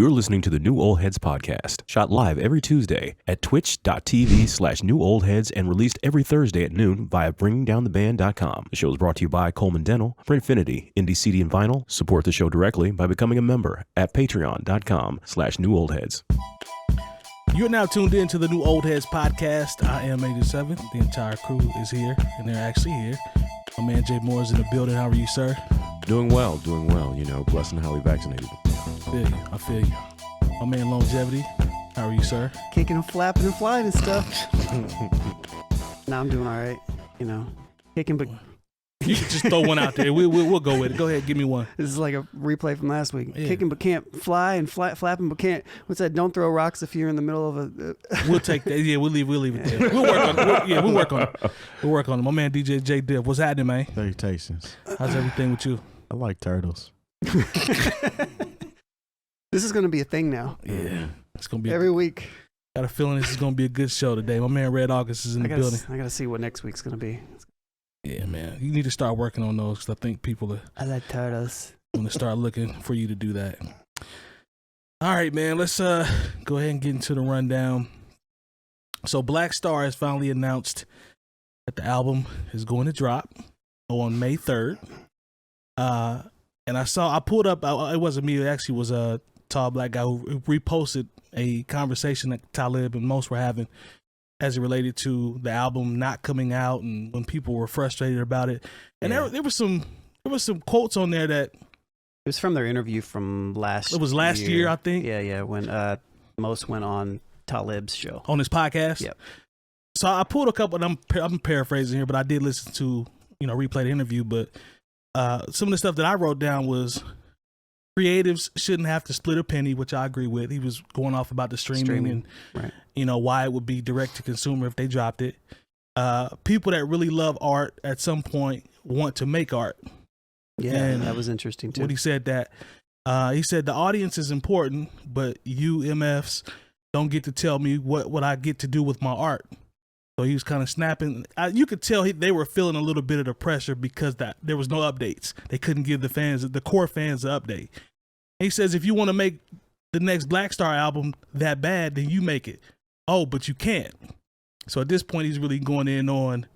You're listening to the New Old Heads podcast, shot live every Tuesday at twitch.tv/newoldheads and released every Thursday at noon via bringingdowntheband.com. The show is brought to you by Coleman Dental, Printfinity, Indie CD and Vinyl. Support the show directly by becoming a member at patreon.com/newoldheads. You're now tuned in to the New Old Heads podcast. I am Major 7. The entire crew is here, and they're actually here. My man Jay Moore is in the building. How are you, sir? Doing well, you know, blessed and highly vaccinated. I feel you. My man Lonegevity, how are you, sir? Kicking and flapping and flying and stuff. Nah, I'm doing all right. You know, kicking, but You can just throw one out there. We'll go with it. Go ahead, give me one. this is like a replay from last week. Yeah. Kicking but can't fly and flapping but can't. What's that? Don't throw rocks if you're in the middle of a. We'll take that. Yeah, we'll leave it there. We'll work on it. We'll work on it. My man DJ Jay Diff, what's happening, man? Salutations. How's everything with you? I like turtles. This is going to be a thing now. Yeah, it's gonna be Every week. Got a feeling this is gonna be a good show today. My man Red August is in the building. I got to see what next week's going to be. Yeah, man, you need to start working on those because I think people are I like turtles. going to start looking for you to do that. All right, man, let's go ahead and get into the rundown. So Black Star has finally announced that the album is going to drop on May 3rd. And I pulled up, it wasn't me, it actually was a tall black guy who reposted a conversation that Talib and most were having as it related to the album not coming out and when people were frustrated about it. And there was some quotes on there that It was from their interview from last it was last year, I think. Yeah, when Most went on Talib's show. On his podcast. Yep. So I pulled a couple, and I'm paraphrasing here, but I did listen to, replay the interview. But some of the stuff that I wrote down was creatives shouldn't have to split a penny, which I agree with. He was going off about the streaming. And, right. why it would be direct to consumer if they dropped it. People that really love art at some point want to make art. Yeah, And that was interesting too. When he said that, he said the audience is important, but you MFs don't get to tell me what I get to do with my art. So he was kind of snapping. You could tell they were feeling a little bit of the pressure because there was no updates. They couldn't give the core fans an update. He says, if you want to make the next Black Star album that bad, then you make it. Oh, but you can't. So at this point, he's really going in on,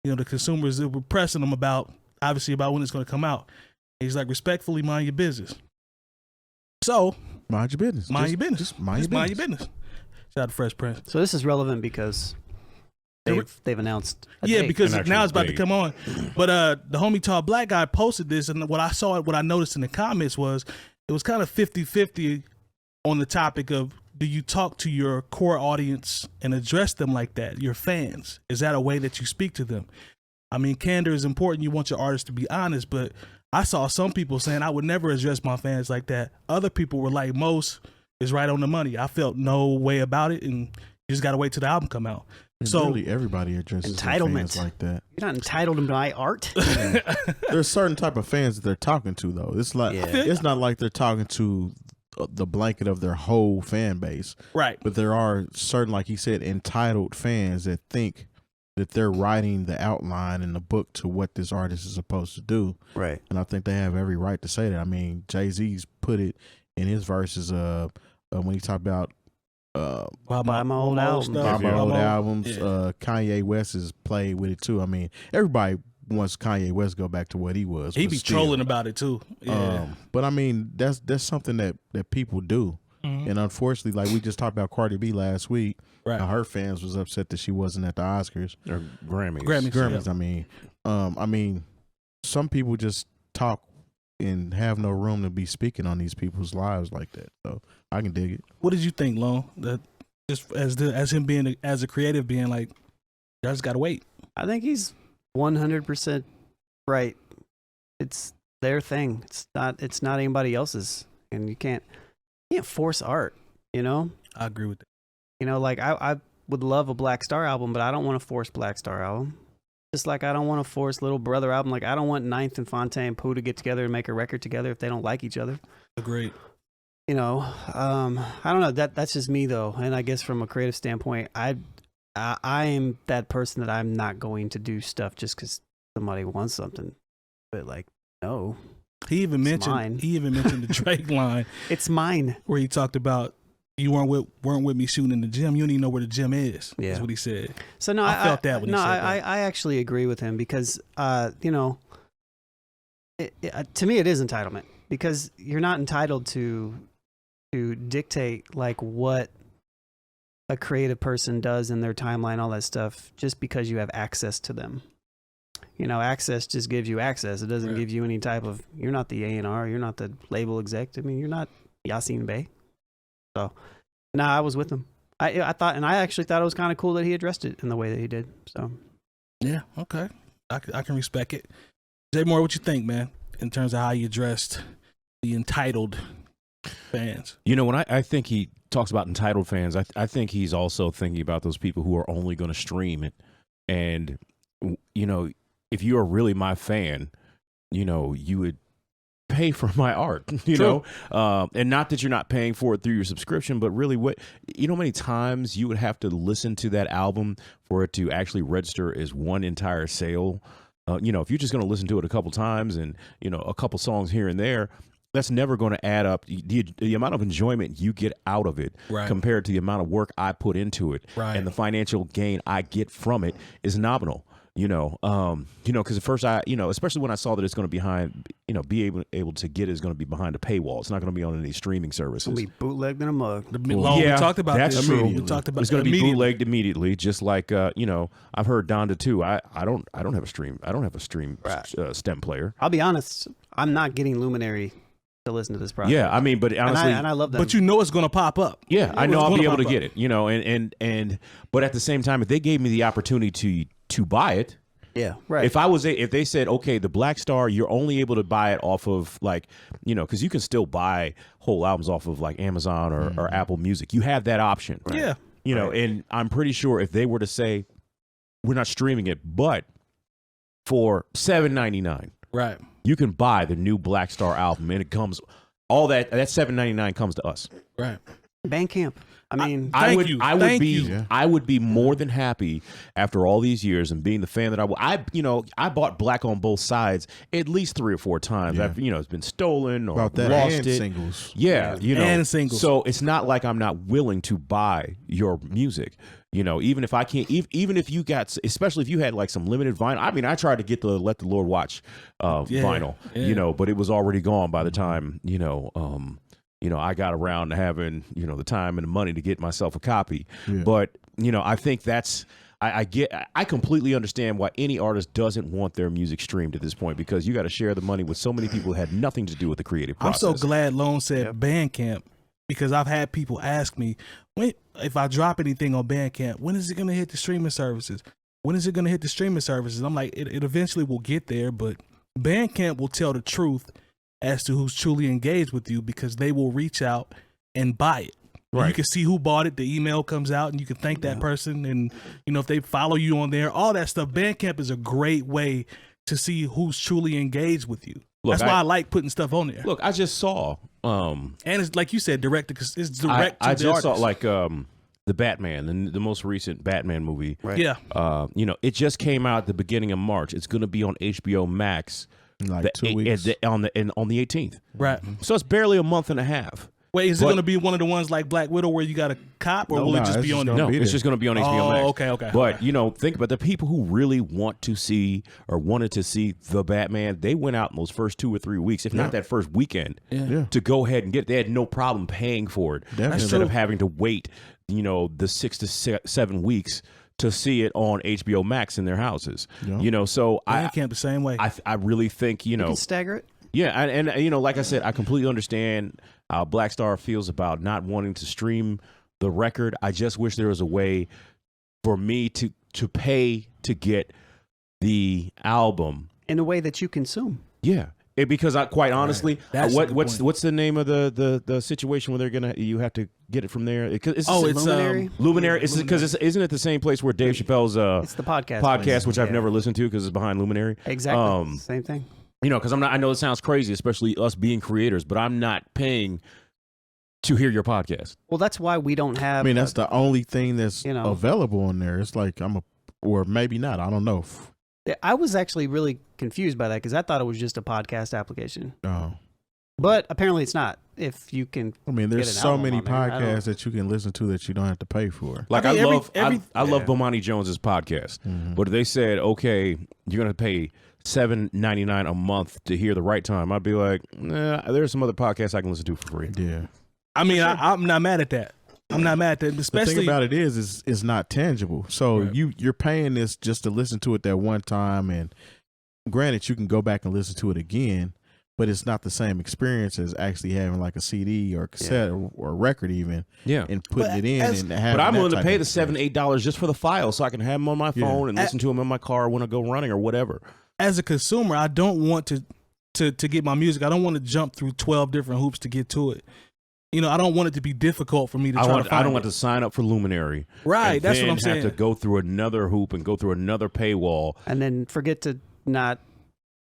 the consumers that were pressing him about when it's going to come out. He's like, respectfully, mind your business. So Mind your business. Mind your business. Just mind your business. Shout out to Fresh Prince. So this is relevant because they've announced a date. Because now it's about to come on. But the homie tall black guy posted this, and what I noticed in the comments was it was kind of 50-50 on the topic of, do you talk to your core audience and address them like that, your fans? Is that a way that you speak to them? I mean, candor is important. You want your artist to be honest, but I saw some people saying I would never address my fans like that. Other people were like, Most is right on the money. I felt no way about it, and you just got to wait till the album come out. And so really everybody addresses their fans like that. You're not entitled to my art. There's certain type of fans that they're talking to, though. It's like It's not like they're talking to the blanket of their whole fan base. Right. But there are certain, like he said, entitled fans that think that they're writing the outline in the book to what this artist is supposed to do. Right. And I think they have every right to say that. I mean, Jay-Z's put it in his verses when he talked about buy my old albums. Kanye West has played with it too. I mean, everybody wants Kanye West to go back to what he was. He be trolling about it too. Yeah. But I mean, that's something that people do. Mm-hmm. And unfortunately, like we just talked about Cardi B last week, right? Her fans was upset that she wasn't at the Oscars or Grammys. Yeah. I mean, some people just talk and have no room to be speaking on these people's lives like that. So I can dig it. What did you think, Lon? That just as him being as a creative being like, y'all just gotta wait. I think he's 100% right. It's their thing. It's not anybody else's, and you can't force art. I agree with that. Like I would love a Black Star album, but I don't want to force Black Star album. Just like I don't want to force Little Brother album. Like I don't want Ninth and Fontaine Pooh to get together and make a record together if they don't like each other. Agreed. I don't know. That's just me though. And I guess from a creative standpoint, I am that person that I'm not going to do stuff just because somebody wants something. But like, no. He even mentioned the Drake line. It's mine. Where he talked about you weren't with me shooting in the gym. You don't even know where the gym is. Yeah. That's what he said. So no, I felt that when he said that. I actually agree with him because you know, to me it is entitlement because you're not entitled to dictate like what a creative person does in their timeline, all that stuff, just because you have access to them. You know, access just gives you access. It doesn't give you any type of. You're not the A&R. You're not the label exec. I mean, you're not Yasiin Bey. So, I was with him. I thought, and I actually thought it was kind of cool that he addressed it in the way that he did. So, yeah, okay, I can respect it. Jay Moore, what you think, man, in terms of how you addressed the entitled fans? You know, when I think he talks about entitled fans, I think he's also thinking about those people who are only going to stream it. And, you know, if you are really my fan, you know, you would pay for my art, you know, and not that you're not paying for it through your subscription, but really what, you know, how many times you would have to listen to that album for it to actually register as one entire sale. You know, if you're just going to listen to it a couple times and, you know, a couple songs here and there, that's never going to add up. The amount of enjoyment you get out of it compared to the amount of work I put into it and the financial gain I get from it is nominal. You know, because at first especially when I saw that it's going to be behind, you know, be able to get it is going to be behind a paywall. It's not going to be on any streaming services. It'll be bootlegged in a mug. We talked about that's this. true. We talked about it's going to be bootlegged immediately, just like you know, I've heard Donda too. I don't have a stream. I don't have a stream stem player. I'll be honest. I'm not getting Luminary to listen to this project. Yeah, I mean, but honestly, and I love that. But you know it's going to pop up. Yeah, I know I'll be able to get it. You know, and but at the same time, if they gave me the opportunity to buy it. Yeah, right. If they said, okay, the Black Star, you're only able to buy it off of like, you know, because you can still buy whole albums off of like Amazon or Apple Music. You have that option. Right? Yeah. You know, and I'm pretty sure if they were to say, we're not streaming it, but for $7.99, right, you can buy the new Black Star album, and it comes all that $7.99 comes to us. Right. Bandcamp. I mean, I would be more than happy after all these years and being the fan that I bought Black on Both Sides at least 3 or 4 times. Yeah. I've, you know, it's been stolen or about that lost and it. Singles. Yeah, you know, and singles. So it's not like I'm not willing to buy your music. You know, even if I can't, even if you got, especially if you had like some limited vinyl. I mean, I tried to get the Let the Lord Watch vinyl, you know, but it was already gone by the time, you know, I got around to having, you know, the time and the money to get myself a copy. Yeah. But, you know, I think that's, I completely understand why any artist doesn't want their music streamed at this point, because you got to share the money with so many people who had nothing to do with the creative process. I'm so glad Lone said Bandcamp, because I've had people ask me, if I drop anything on Bandcamp, when is it going to hit the streaming services? When is it going to hit the streaming services? I'm like, it eventually will get there, but Bandcamp will tell the truth as to who's truly engaged with you, because they will reach out and buy it. Right. You can see who bought it. The email comes out and you can thank that person. And, you know, if they follow you on there, all that stuff. Bandcamp is a great way to see who's truly engaged with you. Look, that's why I like putting stuff on there. Look, I just saw. And it's like you said, direct to the I just artist. saw like the Batman, the most recent Batman movie. Right. Yeah. You know, it just came out at the beginning of March. It's going to be on HBO Max. Like 2 weeks on the 18th, right? So it's barely a month and a half. Wait, is it going to be one of the ones like Black Widow where you got a cop, or will it just be on there? No, it's just going to be on HBO Max. Okay. But you know, think about the people who really want to see or wanted to see the Batman. They went out in those first 2 or 3 weeks, if not that first weekend, to go ahead and get it. They had no problem paying for it instead of having to wait, you know, the 6 to 7 weeks to see it on HBO Max in their houses. You know, so I can't the same way. I really think, you know, you can stagger it. Yeah, and you know, like I said, I completely understand how Black Star feels about not wanting to stream the record. I just wish there was a way for me to pay to get the album in a way that you consume. Yeah. Because quite honestly, what's the name of the situation where you have to get it from there? It's Luminary. Luminary. It's because isn't it the same place where Dave Chappelle's it's the podcast which I've never listened to because it's behind Luminary. Exactly, same thing. You know, because I know it sounds crazy, especially us being creators, but I'm not paying to hear your podcast. Well, that's why we don't have. I mean, that's the only thing that's available on there. It's like or maybe not. I don't know. I was actually really confused by that because I thought it was just a podcast application. Oh. But apparently it's not. If you can, I mean, there's get an so album many on there. I don't- podcasts that you can listen to that you don't have to pay for. Like I mean, I love Yeah. Bomani Jones's podcast, Mhm. but if they said, okay, you're gonna pay $7.99 a month to hear the right time, I'd be like, nah, there's some other podcasts I can listen to for free. Yeah. I mean, I'm not mad at that. I'm not mad at that, The especially thing about it is it's not tangible. So Right. you're paying this just to listen to it that one time, and granted, you can go back and listen to it again, but it's not the same experience as actually having like a CD or a cassette or a record even, Yeah. and putting But it in as- and having. But I'm that willing to type pay of the $7, experience. $8 just for the file, so I can have them on my Yeah. phone and listen to them in my car when I go running or whatever. as a consumer, I don't want to get my music. I don't want to jump through 12 different hoops to get to it. You know, I don't want it to be difficult for me to try to find I don't it. want to sign up for Luminary. Right, and that's what then I'm saying. Have to go through another hoop and go through another paywall. and then forget to not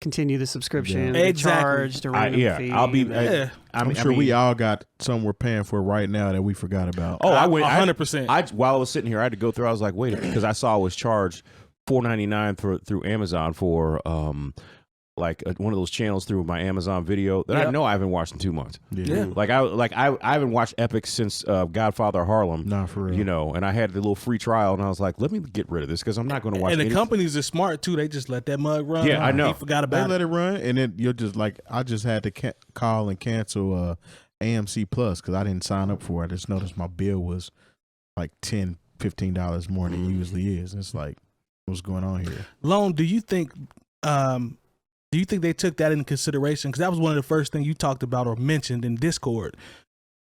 continue the subscription, Yeah. get Exactly. charged a random fee. I'll be. and then- Yeah. I'm sure we all got something we're paying for right now that we forgot about. Oh, I went 100%. While I was sitting here, I had to go through. I was like, wait, because I saw I was charged $4.99 through Amazon for one of those channels through my Amazon Video that I Yep. know I haven't watched in 2 months. Yeah. I haven't watched Epic since 𝐷𝗀𝗱 Harlem. Nah, for real. You know, and I had the little free trial, and I was like, let me get rid of this because I'm not going to watch. And the anything. companies are smart too. They just let that mug run. Yeah, I know. They forgot They about let it. it run, and then you're just like, I just had to call and cancel AMC Plus because I didn't sign up for it. I just noticed my bill was like $10, $15 more than it usually is. And it's like, what's going on here? Lone, do you think they took that into consideration? Because that was one of the first things you talked about or mentioned in Discord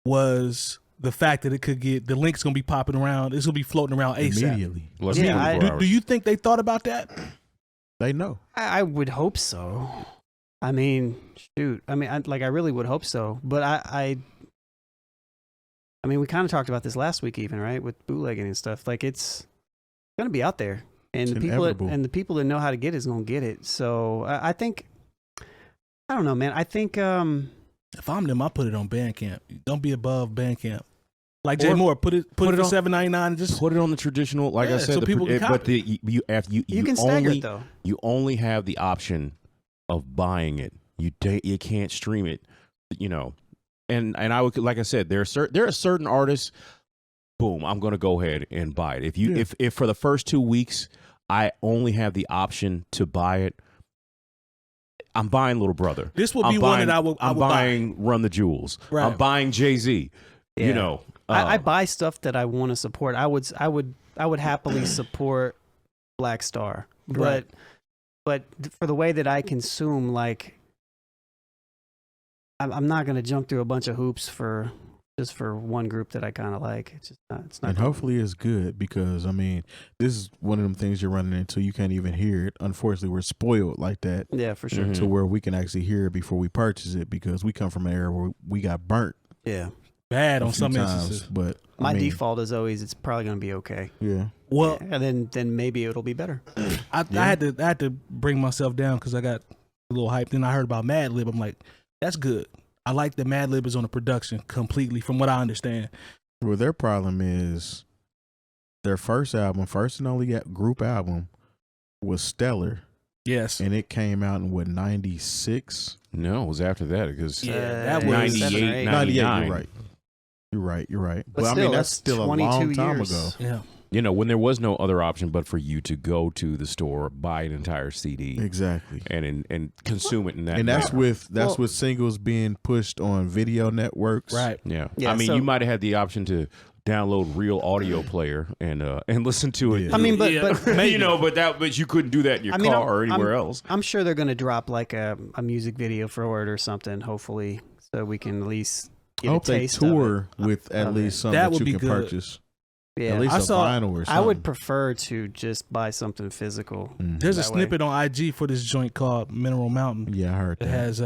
was the fact that it could get the link's gonna be popping around. It's gonna be floating around ASAP. Immediately. Less Yeah, than 24 Do hours. you think they thought about that? They know. I would hope so. I mean, shoot. I mean, I really would hope so. But I mean, we kind of talked about this last week, even right, with bootlegging and stuff. Like, it's gonna be out there, and It's the inevitable. people that know how to get it is gonna get it. So I think, I don't know, man. I think If I'm them, I put it on Bandcamp. Don't be above Bandcamp. Like Jay Or Moore, put it put it for on- $7.99 and just Put it on the traditional, like Yeah, I said, so people can but copy. you can stagger it though. you only have the option of buying it. You can't stream it, you know. And I would, like I said, there are certain artists. Boom, I'm going to go ahead and buy it. If for the first 2 weeks I only have the option to buy it, I'm buying Little Brother. this would I'm be buying, one that I would I'm buy. buying Run the Jewels. Right. I'm buying Jay-Z. Yeah. You know, I buy stuff that I want to support. I would happily support Black Star, Right. but for the way that I consume, like, I'm not gonna jump through a bunch of hoops for just for one group that I kind of like. It's just not. It's not. And hopefully it's good because, I mean, this is one of them things you're running into. You can't even hear it. Unfortunately, we're spoiled like that Yeah, for sure. Mhm. to where we can actually hear it before we purchase it because we come from an era where we got burnt Yeah. Bad a on few some times. instances. But I My mean, default is always it's probably gonna be okay. Yeah. Well, And then maybe it'll be better. I had to bring myself down because I got a little hyped. Then I heard about Madlib. I'm like, that's good. I like that Madlib is on the production completely, from what I understand. Well, their problem is their first album, first and only group album, was stellar, Yes. and it came out in what 96. no, it was after that because Yeah, that was 98, 98. 99. You're right. You're right. But Well, I still, mean, that's still a 22 long time years. ago. Yeah. You know, when there was no other option but for you to go to the store, buy an entire CD, Exactly. and consume it in that. And that's manner. Well- with singles being pushed on video networks. Right. Yeah. Yeah, I mean, so- you might have had the option to download Real Audio Player and listen to it. Yeah. I mean, but Yeah. but you know, but you couldn't do that in your I mean, car or anywhere else. I'm sure they're gonna drop like a music video for it or something. Hopefully, so we can at least I get a hope they taste tour of it. with at of least it. something That that, would you be can good. purchase. Yeah, At least I a saw- vinyl or something. I would prefer to just buy something physical. Mhm. There's a That way. snippet on IG for this joint called Mineral Mountain. Yeah, I heard It that. has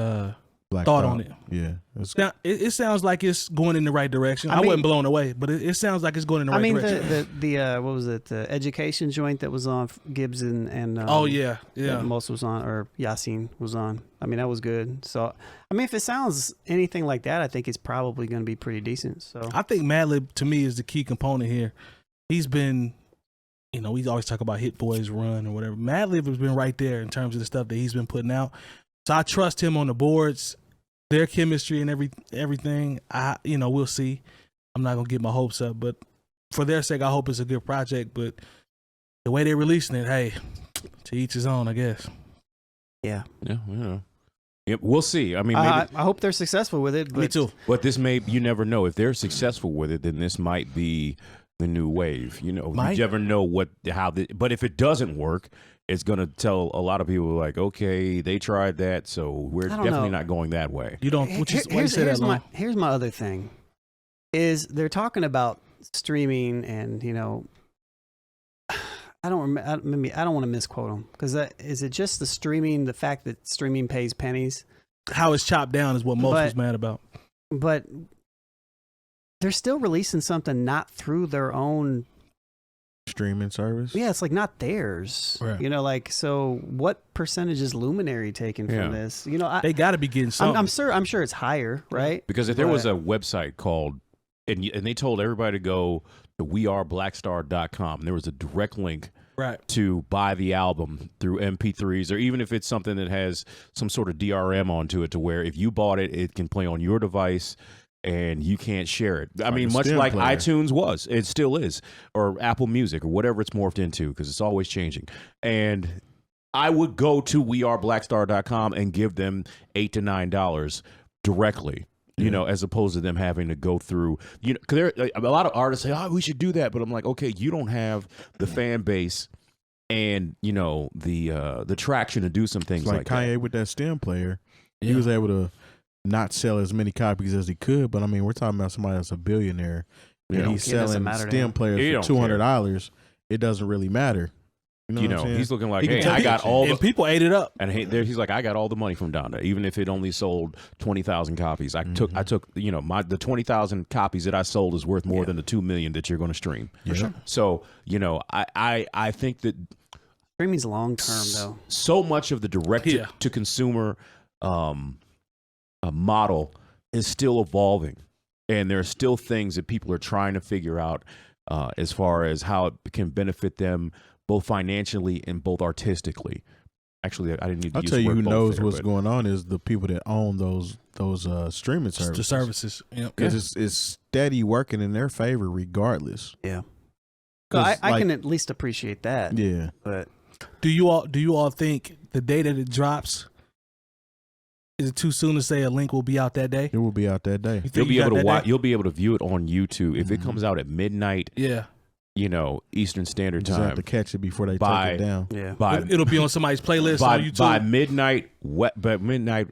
Black thought Thought on it. Yeah. It's- Now, it sounds like it's going in the right direction. I I, mean- wasn't blown away, but it sounds like it's going in the right I mean, direction. the what was it? The education joint that was on Gibbs and Oh yeah, yeah. that Most was on, or Yasiin was on. I mean, that was good. So, I mean, if it sounds anything like that, I think it's probably going to be pretty decent. So, I think Madlib to me is the key component here. He's been you know, we always talk about Hit Boys Run or whatever. Madlib has been right there in terms of the stuff that he's been putting out. So I trust him on the boards, their chemistry and everything. You know, we'll see. I'm not gonna get my hopes up, but for their sake, I hope it's a good project. But the way they're releasing it, hey, to each his own, I guess. Yeah. Yeah, yeah. Yep, we'll see. I mean, maybe, I hope they're successful with it. But Me too. but this may, you never know. If they're successful with it, then this might be the new wave. You know, Might. you never know but if it doesn't work, it's going to tell a lot of people like, okay, they tried that, so we're I don't definitely know. not going that way. You don't. Why you say that, Lon? Here's my other thing. Is they're talking about streaming and, you know, I don't want to misquote them because is it just the streaming, the fact that streaming pays pennies? How it's chopped down is what most was mad about. But they're still releasing something not through their own Streaming service. Yeah, it's like not theirs. Right. You know, like, so what percentage is Luminary taking Yeah. from this? You know, They got to be getting something. I'm sure it's higher, right? Because if there was But- a website called, and they told everybody to go to weareblackstar.com, and there was a direct link right. to buy the album through MP3s, or even if it's something that has some sort of DRM onto it, to where if you bought it, it can play on your device and you can't share it. I mean, a much stem like player. iTunes was, it still is, or Apple Music, or whatever it's morphed into, because it's always changing. And I would go to weareblackstar.com and give them $8 to $9 directly. You know, as opposed to them having to go through, you know, because a lot of artists say, "Oh, we should do that," but I'm like, okay, you don't have the fan base and, you know, the traction to do some things It's like like Kanye that. with that stem player. He Yeah. was able to not sell as many copies as he could, but I mean, we're talking about somebody that's a billionaire Yeah. and he's It doesn't selling matter to stem him. players He for don't care. $200. It doesn't really matter. You know, You what know, I'm saying? he's looking like, He can hey, tell I you got shit. all And the, people ate it up. and he's like, I got all the money from down there, even if it only sold 20,000 copies. I took, you know, the 20,000 copies that I sold is worth more than the 2 million that you're going to stream. For sure. So, you know, I think that Streaming's long term though. so much of the direct Yeah. to consumer model is still evolving, and there are still things that people are trying to figure out as far as how it can benefit them both financially and both artistically. Actually, I didn't need to I'll use tell the you word who both knows there, what's but- going on is the people that own those streaming services. The services. Yep. Because it's steady working in their favor regardless. Yeah. So 'Cause, I like- can at least appreciate that. Yeah. But Do you all think the day that it drops, is it too soon to say a link will be out that day? It will be out that day. You think You'll be you got able to that watch. day? You'll be able to view it on YouTube if it Mhm. comes out at midnight, Yeah. you know, Eastern You Standard just have Time. to catch it before they By- take it down. yeah. By It'll be on somebody's playlist by, on YouTube. by midnight,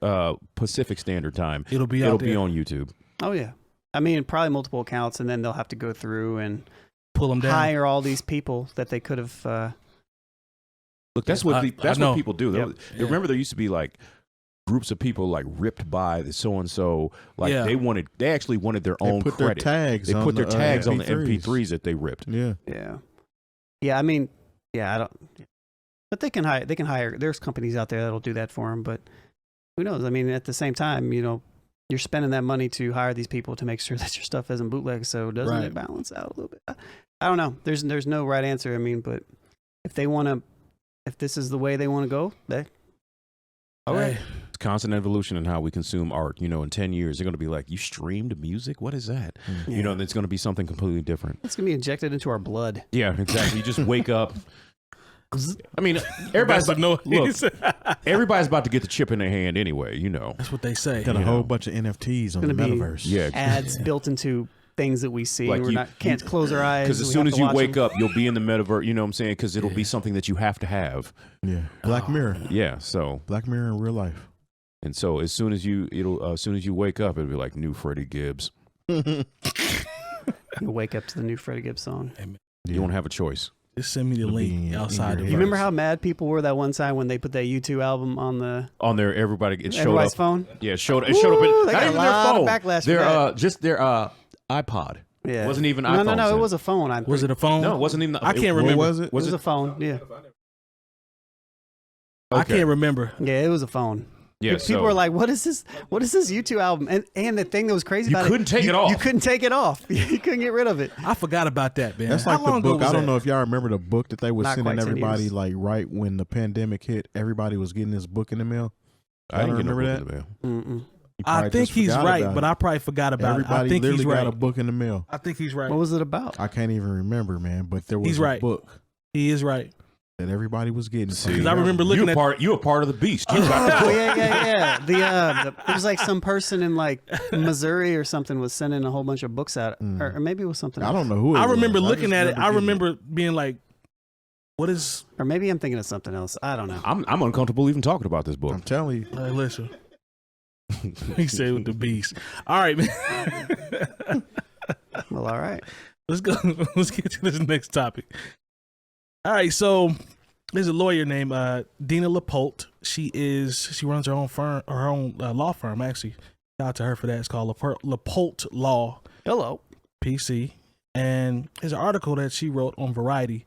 Pacific Standard Time. It'll be It'll out be there. on YouTube. Oh yeah. I mean, probably multiple accounts, and then they'll have to go through and Pull them down. hire all these people that they could have. Look, that's what I that's know. what people do. Yep. Yeah. Remember, there used to be like groups of people like ripped by the so and so. Like Yeah. they actually wanted their They own put credit. their tags They on put their the, tags on the MP3s. MP3s that they ripped. Yeah. Yeah. Yeah. I mean, yeah. I don't. But they can hire. They can hire. There's companies out there that'll do that for them. But who knows? I mean, at the same time, you know, you're spending that money to hire these people to make sure that your stuff isn't bootleg. So doesn't Right. it balance out a little bit? I don't know. There's no right answer. I mean, but if they want to, if this is the way they want to go, they. All right. Hey, It's constant evolution in how we consume art. You know, in 10 years, they're going to be like, you streamed music? What is that? Yeah. You know, and it's going to be something completely different. It's gonna be injected into our blood. Yeah, exactly. You just wake up. I mean, everybody's That's what look, everybody's about to get the chip in their hand anyway. You know. That's what they say. Got a You whole know. bunch of NFTs on the Gonna be- metaverse. Yeah. Ads built into things that we see. Like We're can't close our eyes. Because as we soon have as to you watch wake them. up, you'll be in the metaverse. You know what I'm saying? Because it'll be something that you have to have. Yeah. Black Mirror. Yeah. So Black Mirror in real life. and so as soon as you wake up, it'll be like new Freddie Gibbs. You wake up to the new Freddie Gibbs song. You won't have a choice. Just send me the It'll be link in outside. your of You remember it. how mad people were that one time when they put that U2 album on the On there, it showed everybody's up. phone? Yeah, it showed up in They not got even a their lot of phone. backlash for Their that. just their iPod. Yeah. It wasn't even No, iPhones it then. was a phone. Was it a phone? No, it wasn't even. I can't What remember. was it? It was a phone. Yeah. I Okay. can't remember. Yeah, it was a phone. Yeah, People were like, "What is this? What is this YouTube album?" And the thing that was crazy about couldn't take it off. You couldn't take it off. You couldn't get rid of it. I forgot about that, man. That's How like the long ago book. was I don't that? know if y'all remember the book that they were Not sending quite 10 everybody years. like right when the pandemic hit. Everybody was getting this book in the mail. I didn't remember remember that. that. Mm-mm. You I probably think just he's forgot right, about but it. I probably forgot about Everybody it. I think literally he's got right. a book in the mail. I think he's right. What was it about? I can't even remember, man. But there was He's a right. book He is right. that everybody was getting. See, Because I remember looking at you a part of the beast. You got the Oh book. yeah. It was like some person in like Missouri or something was sending a whole bunch of books out, or maybe it was something. I else. don't know who. I was. remember just looking at it. I getting remember being like, "What is?" Or maybe I'm thinking of something else. I don't know. I'm uncomfortable even talking about this book. I'm telling you. Hey, listen. He said with the beast. All right, man. Well, all right. Let's go. Let's get to this next topic. All right, so there's a lawyer named Dina Lapolte. She runs her own firm, her own law firm. Actually, shout out to her for that. It's called Lapolte Law. Hello. PC. And there's an article that she wrote on Variety.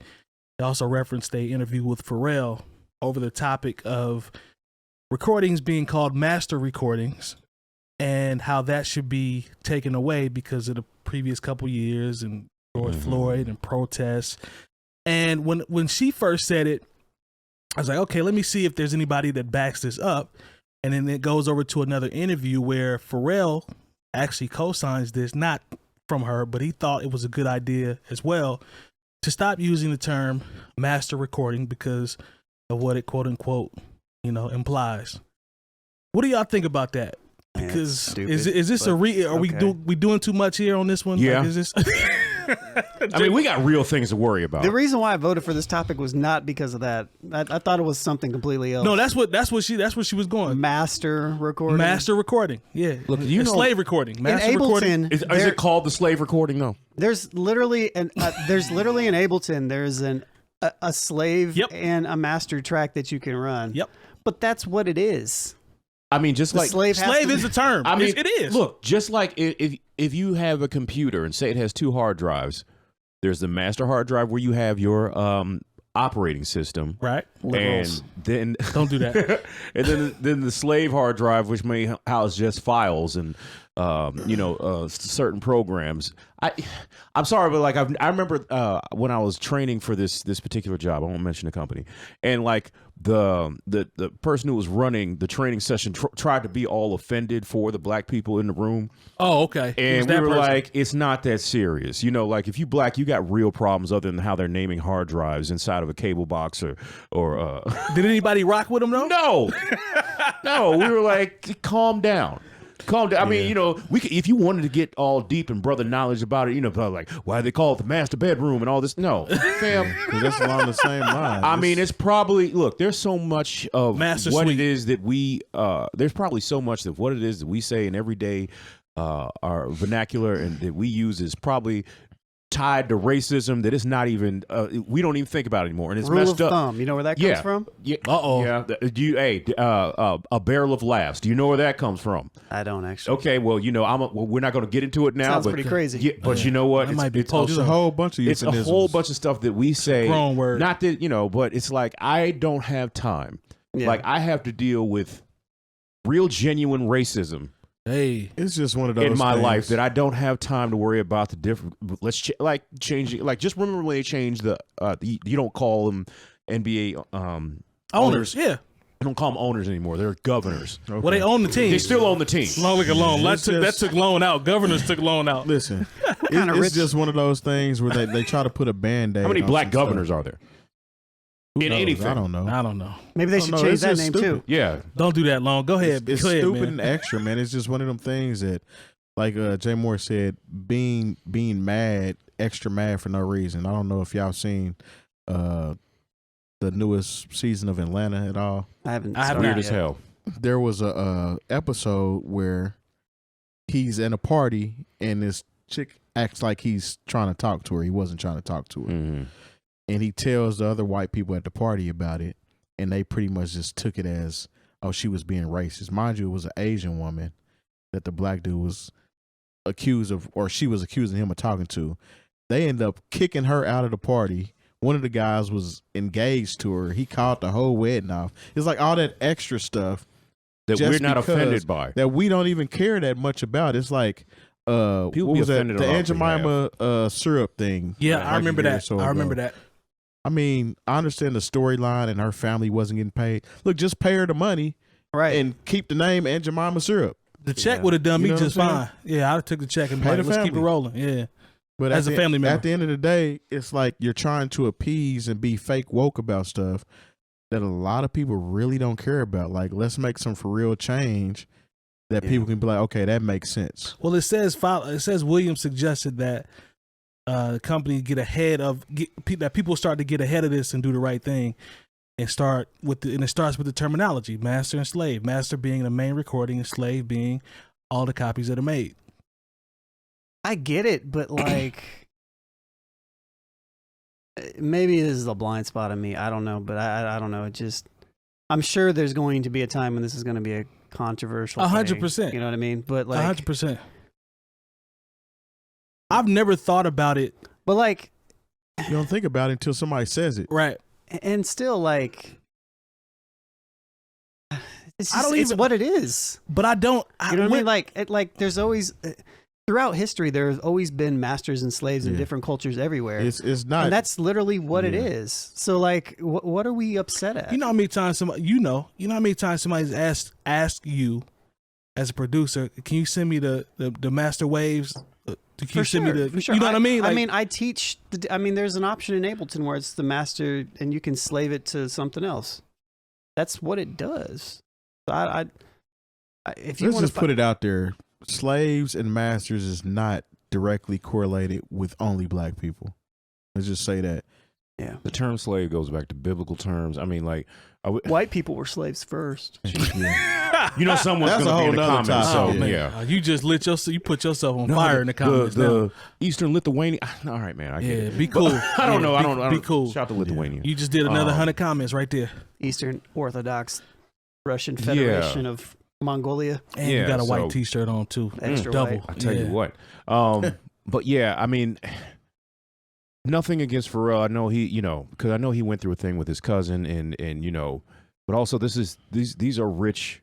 They also referenced a interview with Pharrell over the topic of recordings being called master recordings and how that should be taken away because of the previous couple years and George Floyd and protests. And when she first said it, I was like, okay, let me see if there's anybody that backs this up. And then it goes over to another interview where Pharrell actually co-signs this, not from her, but he thought it was a good idea as well to stop using the term master recording because of what it quote unquote, implies. What do y'all think about that? Man, Because it's is this stupid, are we doing too much here on this one? Yeah. Like, is this I mean, we got real things to worry about. The reason why I voted for this topic was not because of that. I thought it was something completely else. No, that's what she was going. Master recording. Master recording. Yeah. Look, slave recording. Master in recording. Ableton, Is it called the slave recording? No. there's literally in Ableton there's a slave Yep. and a master track that you can run. Yep. But that's what it is. I mean, just The like slave has Slave to is the term. I mean, it is. Look, just like if you have a computer and say it has 2 hard drives, there's the master hard drive where you have your operating system, Right. Liberals. and then Don't do that. and then the slave hard drive, which may house just files and certain programs. I'm sorry, but like I remember when I was training for this particular job. I won't mention the company, and like the person who was running the training session tried to be all offended for the black people in the room. Oh, okay. It was And we that were person. like, it's not that serious. Like if you black, you got real problems other than how they're naming hard drives inside of a cable box or Did anybody rock with him though? no. No, we were like, calm down. Calm down. I mean, we could, if you wanted to get all deep and brother knowledge about it, like why they call it the master bedroom and all this. No, fam. Because that's along the same line. I mean, it's probably there's so much of Master what suite. it is that we there's probably so much of what it is that we say in everyday our vernacular and that we use is probably tied to racism that it's not even we don't even think about it anymore, and it's Rule messed of up. thumb. You know where that comes from? Yeah. Uh-oh. Yeah. A barrel of laughs. Do you know where that comes from? I don't actually. Okay. Well, we're not going to get into it now. Sounds but, pretty crazy. Yeah, but you know what? That might be it's post- There's a whole bunch of it's a euphemisms. whole bunch of stuff that we say. Wrong word. Not that but it's like I don't have time. Yeah. Like I have to deal with real, genuine racism Hey. It's just one of those in my things. life that I don't have time to worry about the different. Let's changing. Like just remember when they changed the you don't call them NBA Owners. Yeah. You don't call them owners anymore. They're governors. Okay. Well, they own the team. They still own the team. Loan like a loan. It's That took loan out. Governors took loan out. Listen, Kinda it's rich. just one of those things where they try to put a band-aid. How many on black some governors stuff. are there? Who in knows? anything? I don't know. I don't know. Maybe they Oh, should no, change it's that just name stupid. too. Yeah. Don't do that, Long. Go ahead. It's Go ahead, stupid man. and extra, man. It's just one of them things that, like Jay Moore said, being mad, extra mad for no reason. I don't know if y'all seen the newest season of Atlanta at all. I haven't. I have started Weird not as yet. hell. There was a episode where he's in a party and this chick acts like he's trying to talk to her. He wasn't trying to talk to her. Mm-hmm. And he tells the other white people at the party about it, and they pretty much just took it as, oh, she was being racist. Mind you, it was an Asian woman that the black dude was accused of, or she was accusing him of talking to. They ended up kicking her out of the party. One of the guys was engaged to her. He called the whole wedding off. It's like all that extra stuff that just we're not because offended by. that we don't even care that much about. It's like People what be was that? offended The on our Aunt Jemima syrup thing. Yeah, like I remember a year or that. so I remember ago. that. I mean, I understand the storyline and her family wasn't getting paid. Look, just pay her the money Right. and keep the name Aunt Jemima syrup. The check Yeah. would have done You me know just what I'm fine. Yeah, I'd have took the check and be Pay like, the let's keep it family. rolling. Yeah. But As a family member. at the end of the day, it's like you're trying to appease and be fake woke about stuff that a lot of people really don't care about. Like, let's make some for real change that people can be like, okay, that makes sense. Well, it says Williams suggested that the company that people start to get ahead of this and do the right thing, and it starts with the terminology master and slave. Master being the main recording, and slave being all the copies that are made. I get it, but like maybe this is a blind spot of me. I don't know, but I don't know. It just I'm sure there's going to be a time when this is going to be a controversial. 100%. You know what I mean? But like 100%. I've never thought about it. But like You don't think about it until somebody says it. Right. and still like it's just, I don't it's even- what it is. But I don't. You know what I mean? Like there's always throughout history there's always been masters and slaves in Yeah. different cultures everywhere. It's not. And that's literally what it Yeah. is. So like what are we upset at? You know how many times somebody, how many times somebody's asked you as a producer, can you send me the master waves? Can you send me the, for sure. You know what I mean? Like, I teach. There's an option in Ableton where it's the master, and you can slave it to something else. That's what it does. So I if you Let's want just put it out there. Slaves and masters is not directly correlated with only black people. Let's just say that. yeah, The term slave goes back to biblical terms. I mean, like, white people were slaves first. you know, someone's That's going a to be in the whole nother comments. So, topic. man, yeah. you just you put yourself on No, fire in the comments. The Eastern Lithuania. All right, man. I get Yeah, it. be cool. I don't Yeah, know. I don't. Be cool. Shout out to Lithuania. You just did another 100 comments right there, Eastern Orthodox Russian Federation of Mongolia. and you Yeah, got a white so- T-shirt on too. Extra Double. white. I tell you Yeah. what. But yeah, I mean, nothing against Pharrell. I know he, because I know he went through a thing with his cousin, and but also these are rich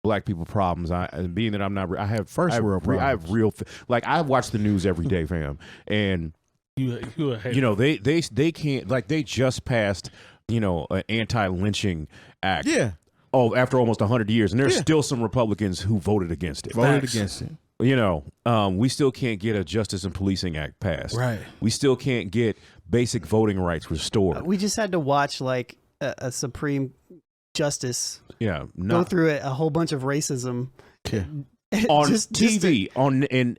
black people problems. And being that I'm not, I have First world problems. I have real, like I watch the news every day, fam, and You a hater. they can't, like, they just passed an anti-lynching act. Yeah, After almost 100 years, and there's Yeah. still some Republicans who voted against it. voted Facts. against it. We still can't get a Justice and Policing Act passed. Right. We still can't get basic voting rights restored. We just had to watch like a Supreme Justice Yeah, go not through a whole bunch of racism Yeah. on just TV, in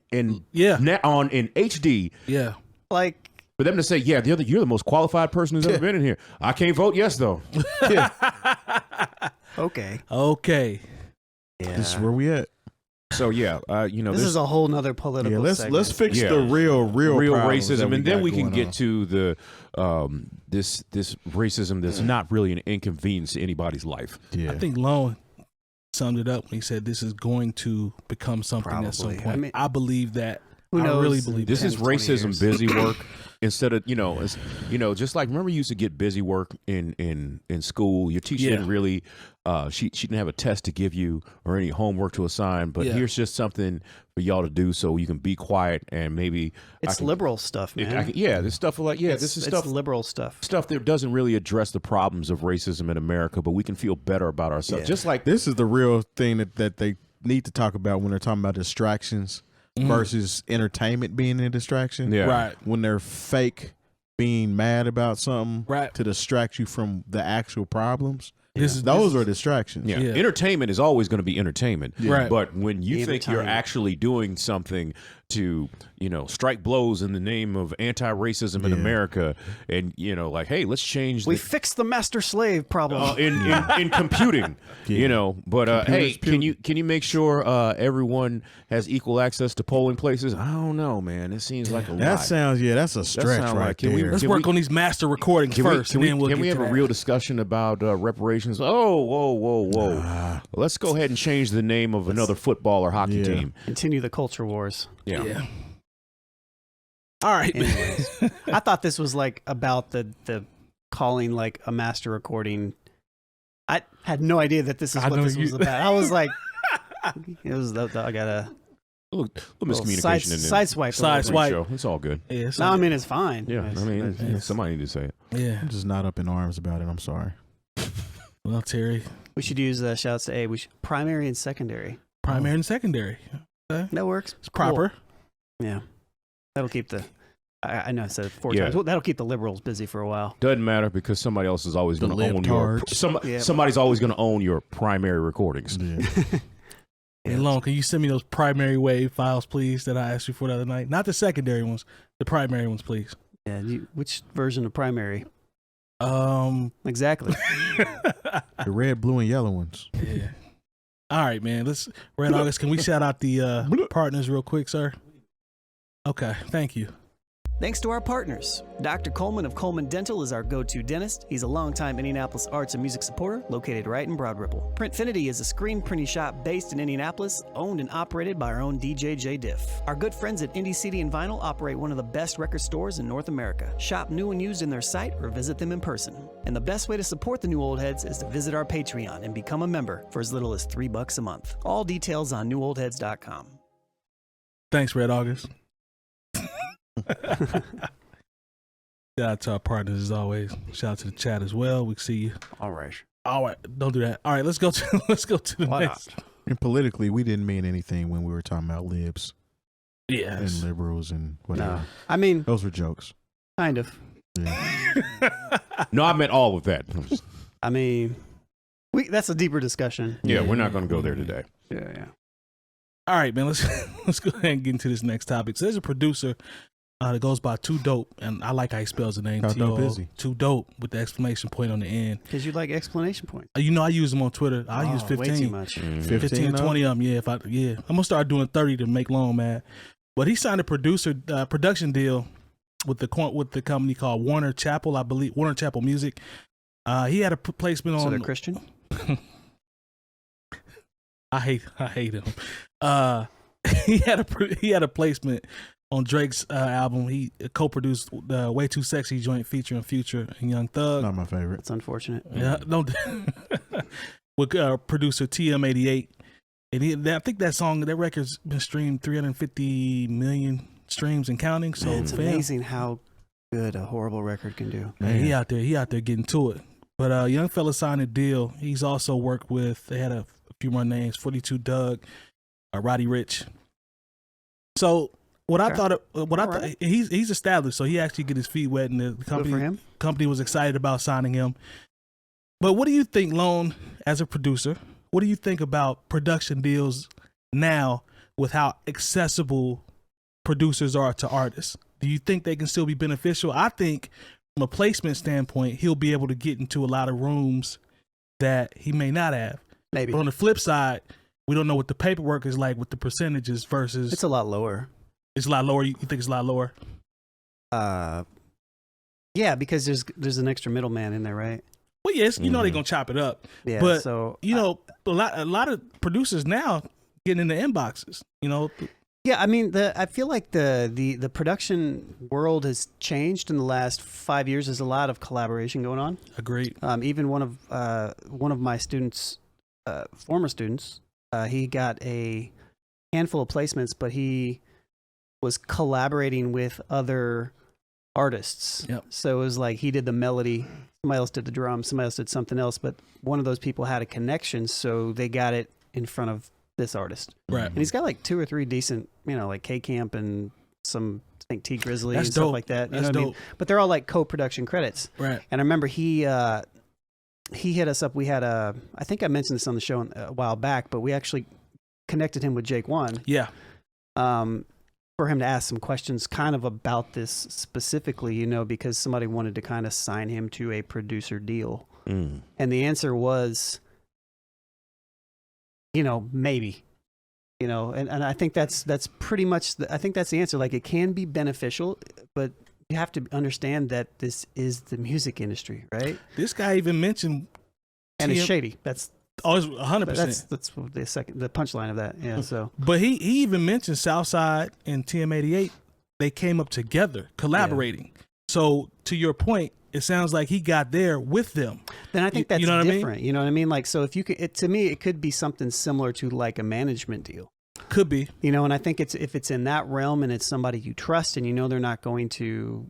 HD. Yeah. like For them to say, yeah, you're the most qualified person who's ever been in here. I can't vote yes though. Yeah, okay. Okay. Yeah. this is where we at. So yeah, This is a whole nother political. Yeah, let's segment. fix Yeah. the real problems that racism, we and then got we can going get on. to the this racism that's not really an inconvenience to anybody's life. Yeah, I think Lone summed it up when he said this is going to become something at some Probably. point. I mean, I believe that. Who knows? I really believe This that. is 10, 20 racism years. busy work instead of just like, remember you used to get busy work in school. Your teacher Yeah. didn't really she didn't have a test to give you or any homework to assign, but Yeah. here's just something for y'all to do so you can be quiet and maybe It's liberal stuff, man. this stuff like this is It's stuff liberal stuff. that doesn't really address the problems of racism in America, but we can feel better about ourselves. Yeah. Just like this is the real thing that they need to talk about when they're talking about distractions versus entertainment being a distraction. yeah. Right. When they're fake being mad about something Right. to distract you from the actual problems. This is Those are distractions. Yeah. Yeah. Entertainment is always going to be entertainment. Right. But when you think you're Entertainment. actually doing something to, strike blows in the name of anti-racism in Yeah. America and, like, hey, let's change We the, fixed the master slave problem. in computing, but hey, can you make sure everyone has equal access to polling places? I don't know, man. It seems like a That lot. sounds that's a stretch sound right like- can we- there. Let's Can work on these master recordings first, and then we'll can get we have to a that. real discussion about reparations? Oh, whoa. Let's go ahead and change the name of another football or hockey Yeah. team. Continue the culture wars. Yeah. All right. Anyways, I thought this was like about the calling like a master recording I had no idea that this is I what know this was you- about. I was like, it was. I got a little miscommunication in there. sideswipe. Sideswipe. Show. It's all good. Yeah, it's No, I mean it's fine. Yeah, I mean, it's- somebody need to say it. yeah. I'm just not up in arms about it. I'm sorry. Well, Terry, We should use shouts to A. We should primary and secondary. primary and secondary. That works. It's proper. Cool. Yeah, that'll keep the. I know I said it 4 Yeah. times. Well, that'll keep the liberals busy for a while. Doesn't matter because somebody else is always The going to own your. libtards. Yeah. Somebody's always going to own your primary recordings. Yeah. Hey, Lone, can you send me those primary wave files, please, that I asked you for the other night? Not the secondary ones, the primary ones, please. Yeah. Which version of primary? Exactly. The red, blue, and yellow ones. Yeah. All right, man. Let's Red August. Can we shout out the partners real quick, sir? Okay, thank you. Thanks to our partners. Dr. Coleman of Coleman Dental is our go-to dentist. He's a longtime Indianapolis arts and music supporter located right in Broad Ripple. Printfinity is a screen printing shop based in Indianapolis, owned and operated by our own DJ Jay Diff. Our good friends at Indie CD and Vinyl operate one of the best record stores in North America. Shop new and used in their site or visit them in person. And the best way to support the New Old Heads is to visit our Patreon and become a member for as little as $3 a month. All details on newoldheads.com. Thanks, Red August. Shout out to our partners as always. Shout out to the chat as well. We see you. All right. All right, don't do that. All right, let's go to the Why next. And politically, we didn't mean anything when we were talking about libs Yes. and liberals and whatever. No. I mean, Those were jokes. kind of. Yeah. No, I meant all of that. I mean, that's a deeper discussion. Yeah, we're not going to go there today. Yeah. All right, man. Let's go ahead and get into this next topic. So there's a producer that goes by Too Dope, and I like how he spells the name. How dope is he? Too Dope with the exclamation point on the end. Because you like explanation points. You know, I use them on Twitter. I use 15. Way too much. 15 now? 20 of them. I'm gonna start doing 30 to make Lone mad. But he signed a production deal with the company called Warner Chappell, I believe, Warner Chappell Music. He had a placement So on. they're Christian? I hate him. He had a placement on Drake's album. He co-produced the Way Too Sexy joint featuring Future and Young Thug. Not my favorite. That's unfortunate. Yeah, don't with producer TM88, and I think that record's been streamed 350 million streams and counting. So Man, it's fam, amazing how good a horrible record can do. man, he out there getting to it. But young fella signed a deal. He's also worked with. They had a few more names: 42 Doug, Roddy Ricch. So what I thought, he's established. So he actually get his feet wet, and the Good for him. company was excited about signing him. But what do you think, Lone, as a producer? What do you think about production deals now with how accessible producers are to artists? Do you think they can still be beneficial? I think from a placement standpoint, he'll be able to get into a lot of rooms that he may not have. Maybe. But on the flip side, we don't know what the paperwork is like with the percentages versus It's a lot lower. it's a lot lower. You think it's a lot lower? Yeah, because there's an extra middleman in there, right? Well, yes, you know they're gonna chop it up. Yeah. But so you know, a lot of producers now getting in the inboxes. You know, yeah, I mean, I feel like the production world has changed in the last 5 years. There's a lot of collaboration going on. agreed. Even one of my students, former students, he got a handful of placements, but he was collaborating with other artists. Yep. So it was like he did the melody, somebody else did the drums, somebody else did something else, but one of those people had a connection, so they got it in front of this artist. Right. And he's got like 2 or 3 decent, like 𝐀𝐄𝐃𝐃𝐒 and some, I think 𝐷rizzly That's and stuff dope. like that. You That's know what I mean? dope. But they're all like co-production credits. Right. And I remember he hit us up. We had I think I mentioned this on the show a while back, but we actually connected him with Jake One. Yeah. For him to ask some questions kind of about this specifically, because somebody wanted to kind of sign him to a producer deal. Mm. And the answer was, maybe, and I think that's pretty much, I think that's the answer. Like, it can be beneficial, but you have to understand that this is the music industry, right? This guy even mentioned, And it's TM shady. That's 100%. that's the punchline of that. Yeah. So But he even mentioned Southside and TM88. They came up together, collaborating. So to your point, it sounds like he got there with them. Then I think that's you know what different. I mean? You know what I mean? Like, so if you could, to me, it could be something similar to like a management deal. Could be. You know, and I think if it's in that realm and it's somebody you trust and you know they're not going to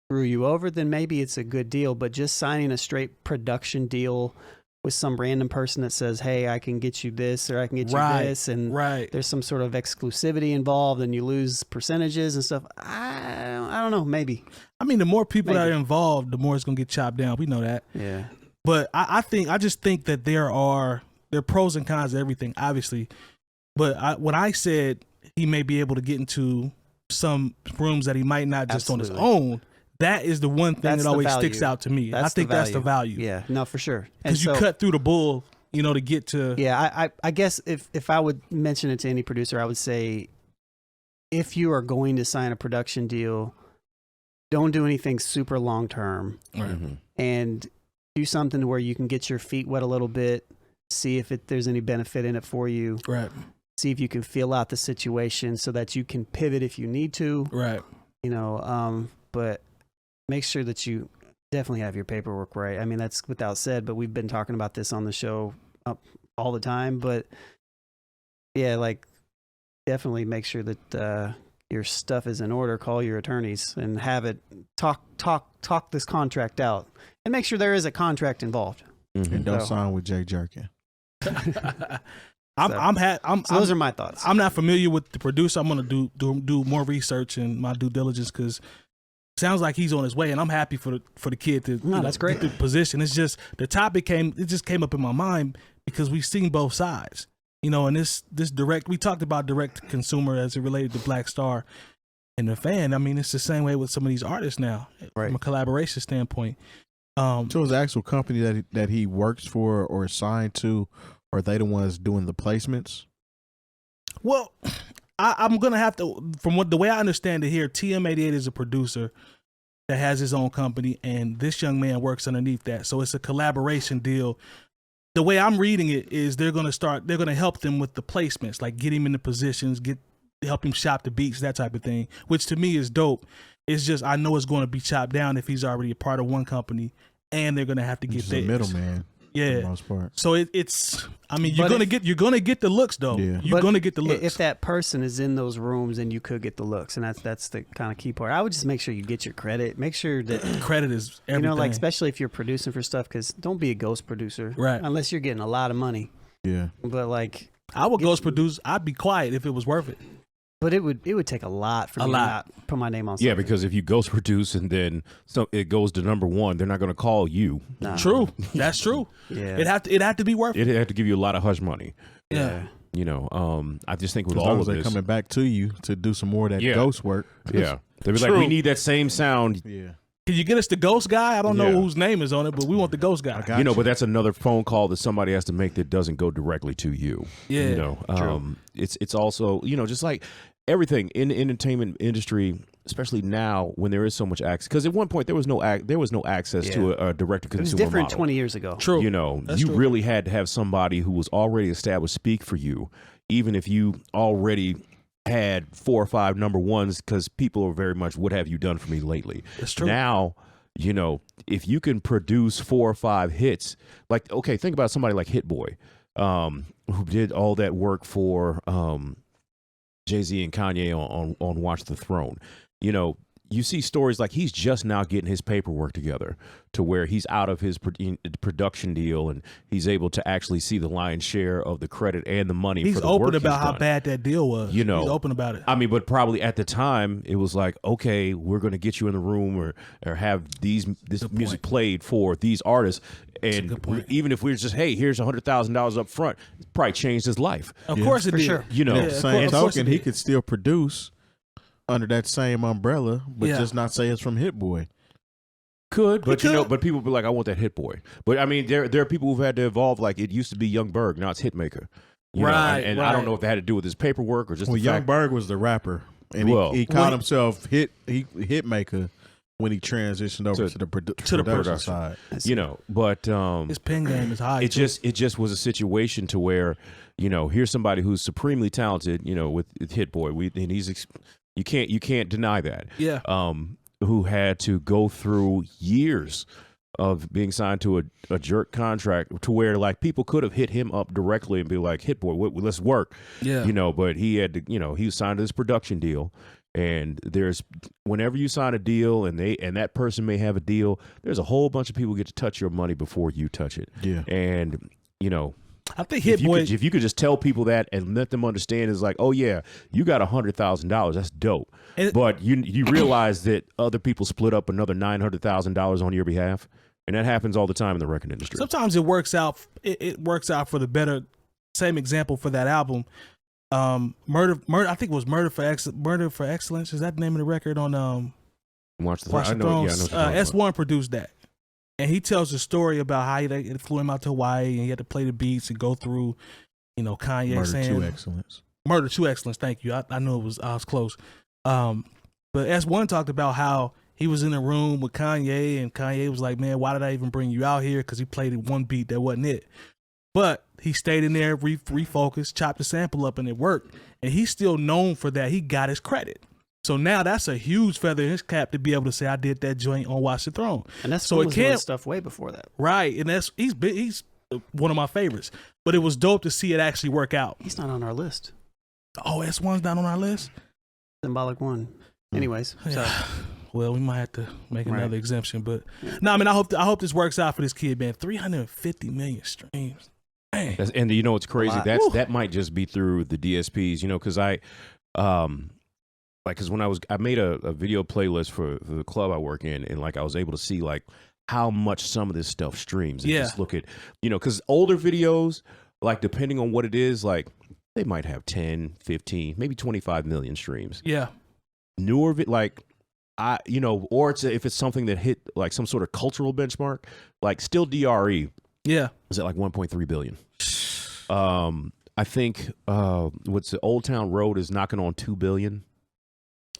screw you over, then maybe it's a good deal. But just signing a straight production deal with some random person that says, hey, I can get you this or I can get you this, and there's some sort of exclusivity involved and you lose percentages and stuff. I don't know, maybe. I mean, the more people that are involved, the more it's going to get chopped down. We know that. Yeah. But I just think that there are pros and cons to everything, obviously. But when I said he may be able to get into some rooms that he might not just on his own, that is the one thing that always sticks out to me. I think that's the value. Yeah, no, for sure. Because you cut through the bull, you know, to get to. Yeah, I guess if I would mention it to any producer, I would say if you are going to sign a production deal, don't do anything super long term. Right. And do something where you can get your feet wet a little bit, see if there's any benefit in it for you. Right. See if you can feel out the situation so that you can pivot if you need to. Right. You know, but make sure that you definitely have your paperwork right. I mean, that's without said, but we've been talking about this on the show all the time. But yeah, like definitely make sure that your stuff is in order. Call your attorneys and have it talk this contract out, and make sure there is a contract involved. And don't sign with Jay Jerkin. Those are my thoughts. I'm not familiar with the producer. I'm gonna do more research and my due diligence, because it sounds like he's on his way, and I'm happy for the kid to that's great. get the position. It's just the topic came up in my mind because we've seen both sides, you know. And this direct, we talked about direct to consumer as it related to Black Star and the fan. I mean, it's the same way with some of these artists now, from a collaboration standpoint. So his actual company that he works for or signed to, are they the ones doing the placements? Well, I'm gonna have to, from the way I understand it here, TM88 is a producer that has his own company, and this young man works underneath that. So it's a collaboration deal. The way I'm reading it is they're gonna help them with the placements, like get him in the positions, help him shop the beats, that type of thing, which to me is dope. It's just, I know it's going to be chopped down if he's already a part of one company, and they're going to have to get theirs. A middleman. Yeah. For the most part. So it's, I mean, you're gonna get the looks though. Yeah. You're gonna get the looks. If that person is in those rooms, then you could get the looks, and that's the kind of key part. I would just make sure you get your credit. Make sure that credit is everything. You know, like especially if you're producing for stuff, because don't be a ghost producer, right? Unless you're getting a lot of money. Yeah. But like, I would ghost produce. I'd be quiet if it was worth it. But it would take a lot for me to not put my name on something. Yeah, because if you ghost produce and then it goes to number one, they're not going to call you. Nah. True, that's true. Yeah, it had to be worth it. It had to give you a lot of hush money. Yeah. You know, I just think with As all long of as they're this, coming back to you to do some more of that ghost work. Yeah, they'd be like, True. we need that same sound. Yeah. Can you get us the ghost guy? I don't know whose name is on it, but we want the ghost guy. You know, but that's another phone call that somebody has to make that doesn't go directly to you. Yeah, you know, it's also, you know, just like everything in the entertainment industry, especially now when there is so much access. Because at one point there was no access to a direct to consumer. It was different model. 20 years ago. True. You know, That's you true. really had to have somebody who was already established speak for you, even if you already had 4 or 5 number ones, because people are very much, what have you done for me lately? That's true. Now, you know, if you can produce 4 or 5 hits, like, okay, think about somebody like Hit Boy, who did all that work for Jay-Z and Kanye on Watch the Throne. You know, you see stories like he's just now getting his paperwork together to where he's out of his production deal and he's able to actually see the lion's share of the credit and the money. He's for the open work about he's how done. bad that deal was. You know, he's open about it. I mean, but probably at the time it was like, okay, we're going to get you in the room or have this music played for these artists. And even if we were just, hey, here's $100,000 up front, it probably changed his life. Of course it for did. sure. You know, Same token, he could still produce under that same umbrella, but just not say it's from Hit Boy. But you know, but people be like, I want that Hit Boy. But I mean, there are people who've had to evolve. Like it used to be Young Berg, now it's Hitmaker. You know, and I don't know if that had to do with his paperwork or just the Young fact. Berg was the rapper, and he called himself Hitmaker when he transitioned over to the production side. You know, but his pen game is high. It just was a situation to where, you know, here's somebody who's supremely talented. You know, with Hit Boy, and he's you can't deny that. Yeah. who had to go through years of being signed to a jerk contract to where like people could have hit him up directly and be like, Hit Boy, let's work. Yeah. You know, but he had to, you know, he was signed to this production deal. And there's whenever you sign a deal and that person may have a deal, there's a whole bunch of people get to touch your money before you touch it. Yeah. And, you know, I think Hit Boy. if you could just tell people that and let them understand, is like, oh yeah, you got $100,000. That's dope. But you realize that other people split up another $900,000 on your behalf. And that happens all the time in the record industry. Sometimes it works out. It works out for the better. Same example for that album, Murder. I think it was Murder for Excellence. Is that the name of the record on Watch the Watch the Thrones? Yeah, S1 produced that, and he tells a story about how they flew him out to Hawaii and he had to play the beats and go through, you know, Kanye Murder saying to Excellence. Murder to Excellence. Thank you. I knew I was close. But S1 talked about how he was in a room with Kanye, and Kanye was like, man, why did I even bring you out here? Because he played one beat that wasn't it. But he stayed in there, refocused, chopped the sample up, and it worked. And he's still known for that. He got his credit. So now that's a huge feather in his cap to be able to say, I did that joint on Watch the Throne. And that's so it can't stuff way before that. Right. And he's one of my favorites. But it was dope to see it actually work out. He's not on our list. Oh, S1's not on our list? Symbolic one. Anyways, sorry. Well, we might have to make another exemption, but no, I mean, I hope this works out for this kid, man. 350 million streams. Man. And you know what's crazy? That might just be through the DSPs, you know, because because when I made a video playlist for the club I work in, and like I was able to see like how much some of this stuff streams. And just look at, you know, because older videos, like depending on what it is, like they might have 10, 15, maybe 25 million streams. Yeah. Newer, like you know, or if it's something that hit like some sort of cultural benchmark, like still DRE. Yeah. Is at like 1.3 billion. I think what's the Old Town Road is knocking on 2 billion.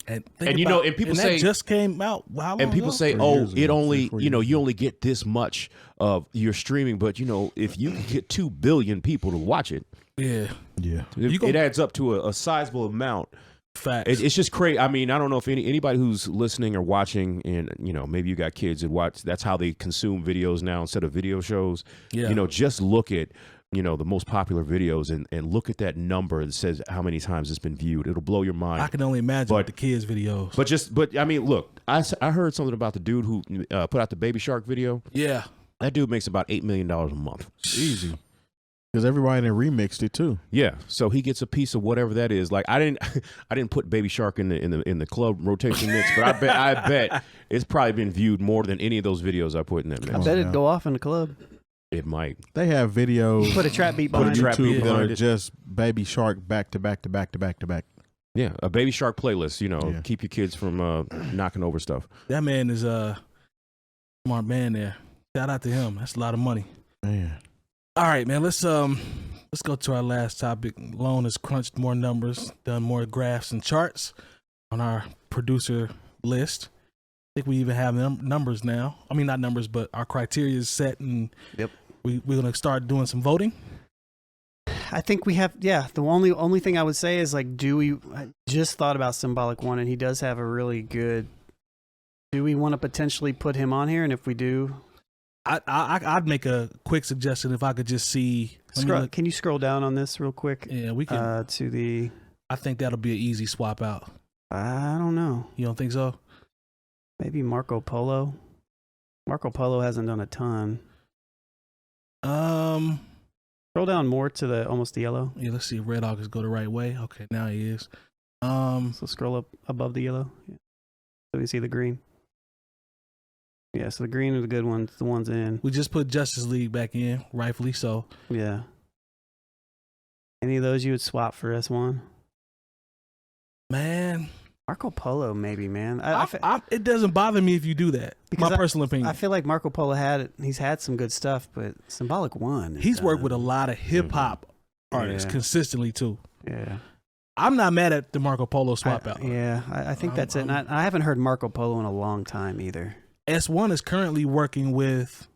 And you know, and people say that just came out. How long and people ago? say, it only, you know, you only get this much of your streaming, but you know, if you can get 2 billion people to watch it, it adds up to a sizable amount. Facts. It's just crazy. I mean, I don't know if anybody who's listening or watching, and you know, maybe you got kids that watch. That's how they consume videos now instead of video shows. Yeah. You know, just look at, you know, the most popular videos and look at that number that says how many times it's been viewed. It'll blow your mind. I can only imagine with the kids' videos. But I mean, look, I heard something about the dude who put out the Baby Shark video. Yeah. That dude makes about $8 million a month. Easy. Because everybody then remixed it too. Yeah, so he gets a piece of whatever that is. Like I didn't put Baby Shark in the club rotation mix, but I bet it's probably been viewed more than any of those videos I put in that mix. I bet it'd go off in the club. It might. They have videos. Put a trap beat behind YouTube that are just Baby Shark back to back to back to back to back. Yeah, a Baby Shark playlist. You know, keep your kids from knocking over stuff. That man is a smart man there. Shout out to him. That's a lot of money. Man. All right, man. Let's go to our last topic. Lone has crunched more numbers, done more graphs and charts on our producer list. I think we even have numbers now. I mean, not numbers, but our criteria is set, and we're gonna start doing some voting. I think we have. Yeah, the only thing I would say is like, I just thought about Symbolic One, and he does have a really good. Do we want to potentially put him on here? And if we do, I'd make a quick suggestion if I could just see. Can you scroll down on this real quick? Yeah, we can. To the. I think that'll be an easy swap out. I don't know. You don't think so? Maybe Marco Polo. Marco Polo hasn't done a ton. Scroll down more to the almost the yellow. Yeah, let's see if Red August go the right way. Okay, now he is. So scroll up above the yellow. Yeah. So you see the green. Yeah, so the green are the good ones, the ones in. We just put Justice League back in, rightfully so. Yeah. Any of those you would swap for S1? Man. Marco Polo, maybe, man. It doesn't bother me if you do that. Because my personal opinion. I feel like Marco Polo he's had some good stuff, but Symbolic One. He's worked with a lot of hip hop artists consistently too. Yeah. I'm not mad at the Marco Polo swap out. Yeah, I think that's it. And I haven't heard Marco Polo in a long time either. S1 is currently working with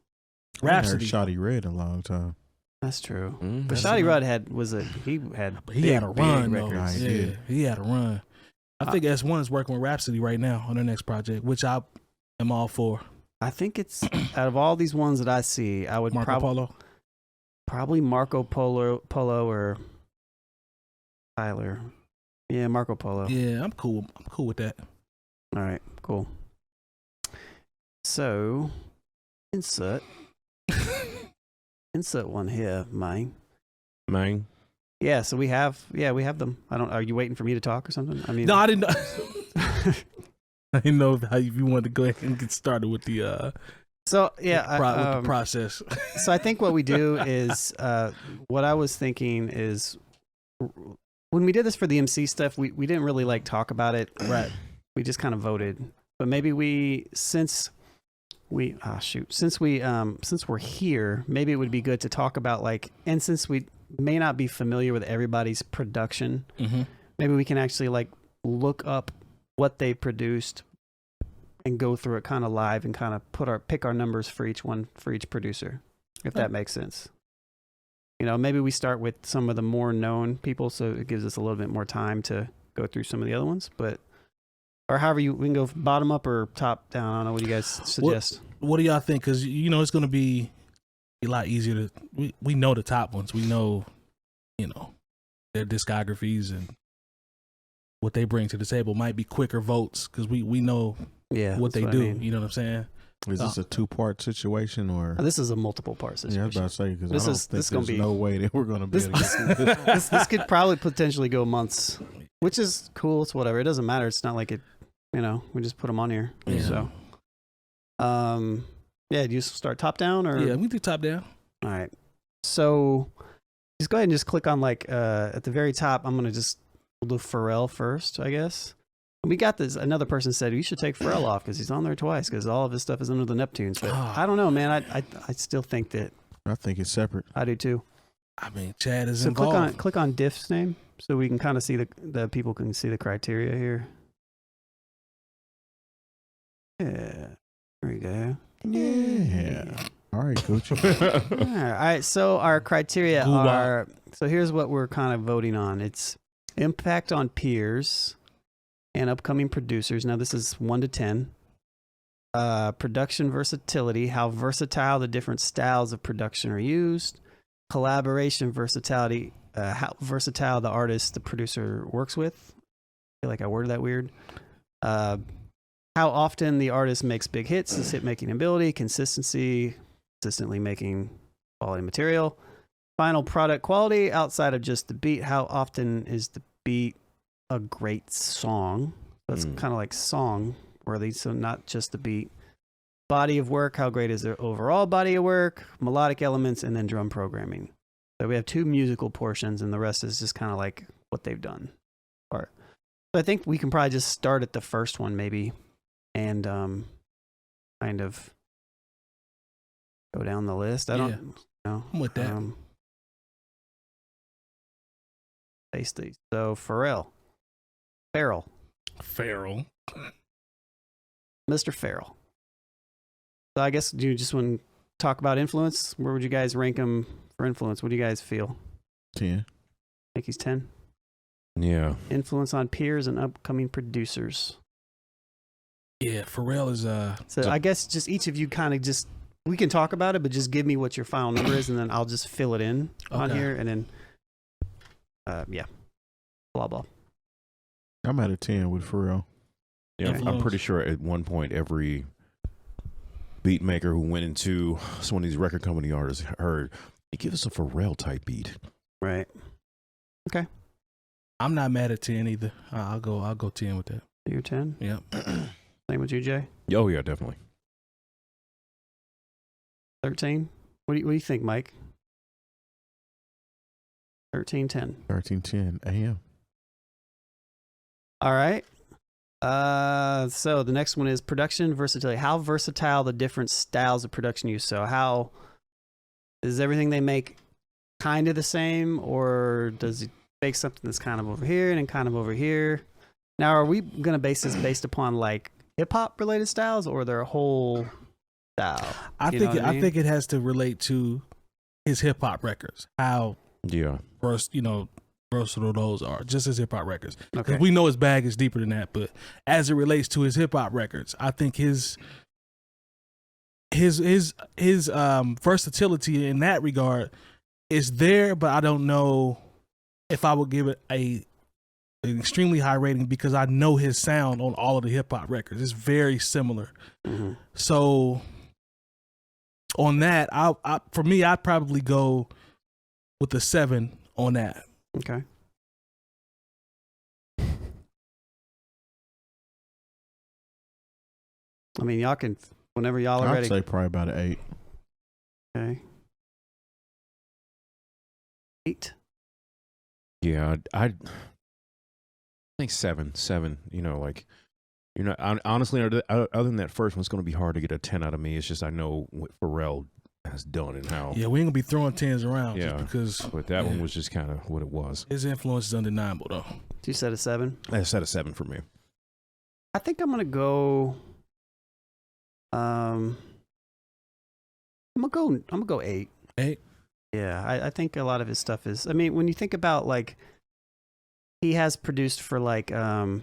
Rhapsody. I haven't heard Shawty Red in a long time. That's true. But Shawty Red he had a run though. Yeah, he had a run. I think S1 is working with Rhapsody right now on their next project, which I am all for. I think it's out of all these ones that I see, I would Marco Polo. probably Marco Polo or Tyler. Yeah, Marco Polo. Yeah, I'm cool. I'm cool with that. All right, cool. So, insert one here, man. Yeah, so we have them. Are you waiting for me to talk or something? I mean, No, I didn't know. I didn't know if you wanted to go ahead and get started with the so yeah, with the process. So I think what we do is what I was thinking is when we did this for the MC stuff, we didn't really like talk about it. Right. We just kind of voted. But maybe since we're here, maybe it would be good to talk about like, and since we may not be familiar with everybody's production, maybe we can actually like look up what they produced and go through it kind of live and kind of pick our numbers for each producer, if that makes sense. You know, maybe we start with some of the more known people, so it gives us a little bit more time to go through some of the other ones, or however we can go bottom up or top down. I don't know. What do you guys suggest? What do y'all think? Because, you know, it's going to be a lot easier to, we know the top ones. We know, you know, their discographies and what they bring to the table. Might be quicker votes because we know what they do. You know what I'm saying? Is this a 2-part situation or? This is a multiple part situation. Yeah, I was about to say because I don't think there's no way that we're going to be able to. This could probably potentially go months, which is cool. It's whatever. It doesn't matter. It's not like it. You know, we just put them on here. Yeah. So, yeah. Do you start top down or? Yeah, we do top down. All right. So, just go ahead and just click on like at the very top. We'll do Pharrell first, I guess. We got this. Another person said you should take Pharrell off because he's on there twice because all of his stuff is under the Neptunes. But I don't know, man. I still think that. I think it's separate. I do too. I mean, Chad is so involved. click on Diff's name so we can kind of see the people can see the criteria here. Yeah, there we go. Yeah. All right, Coach. All right. So our criteria are. So here's what we're kind of voting on. It's impact on peers and upcoming producers. Now this is 1 to 10. Production versatility, how versatile the different styles of production are used. Collaboration versatility, how versatile the artist the producer works with. I feel like I worded that weird. How often the artist makes big hits, his hit making ability, consistency, consistently making quality material. Final product quality outside of just the beat. How often is the beat a great song? That's kind of like song worthy, so not just the beat. Body of work, how great is their overall body of work? Melodic elements, and then drum programming. So we have 2 musical portions, and the rest is just kind of like what they've done. So I think we can probably just start at the first one, maybe, and kind of go down the list. I don't know. I'm with that. Tasty. So Pharrell. Mr. Pharrell. So I guess, do you just want to talk about influence? Where would you guys rank him for influence? What do you guys feel? 10. I think he's 10. Yeah. Influence on peers and upcoming producers. Yeah, Pharrell is So I guess just each of you kind of just, we can talk about it, but just give me what your final number is, and then I'll just fill it in on here, and then blah blah. I'm at a 10 with Pharrell. Yeah, I'm pretty sure at one point every beat maker who went into some of these record company artists heard, hey, give us a Pharrell type beat. Right. Okay. I'm not mad at 10 either. I'll go 10 with that. You're 10? Yep. Same with you, Jay? Oh yeah, definitely. 13? What do you think, Mike? 13, 10. 13, 10 a.m. All right. So the next one is production versatility. How versatile the different styles of production use. So how is everything they make kind of the same, or does it make something that's kind of over here and then kind of over here? Now, are we going to base this based upon like hip hop related styles or their whole style? I think it has to relate to his hip hop records. How Yeah. first, versatile those are, just as hip hop records. Okay. We know his bag is deeper than that, but as it relates to his hip hop records, I think his versatility in that regard is there, but I don't know if I would give it an extremely high rating because I know his sound on all of the hip hop records. It's very similar. Mm-hmm. So on that, for me, I'd probably go with a 7 on that. Okay. I mean, y'all can, whenever y'all are I'd ready. say probably about an 8. Okay. 8. Yeah, I think 7. You know, like, you know, honestly, other than that first one, it's going to be hard to get a 10 out of me. It's just I know what Pharrell has done and how. Yeah, we ain't gonna be throwing 10s around just because. But that one was just kind of what it was. His influence is undeniable, though. You said a 7? I set a 7 for me. I think I'm gonna go. I'm gonna go 8. 8. Yeah, I think a lot of his stuff is. I mean, when you think about like, he has produced for like what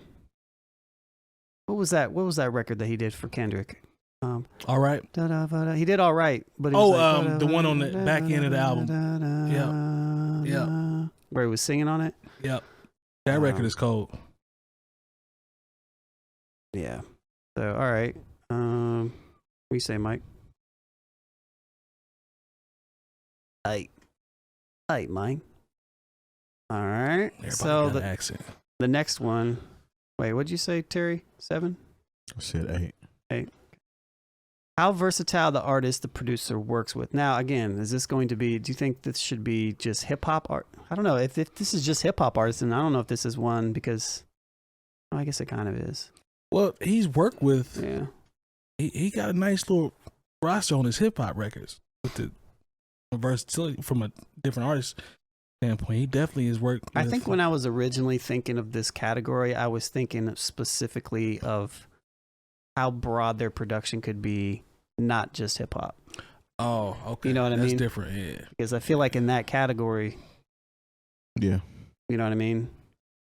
was that record that he did for Kendrick? All right. He did all right, but it was like, the one on the back end of the album. Yeah. Where he was singing on it. Yep. That record is cold. Yeah. So all right. What do you say, Mike? 8. 8, Mike. All right. Everybody So got an accent. the next one. Wait, what'd you say, Terry? 7? I said 8. How versatile the artist, the producer works with. Now, again, is this going to be, do you think this should be just hip hop art? I don't know. If this is just hip hop artists, then I don't know if this is one because I guess it kind of is. Well, he's worked with, Yeah. he got a nice little roster on his hip hop records with the versatility from a different artist standpoint. He definitely has worked. I think when I was originally thinking of this category, I was thinking specifically of how broad their production could be, not just hip hop. Oh, okay. You know what I mean? That's different, yeah. Because I feel like in that category, Yeah. you know what I mean?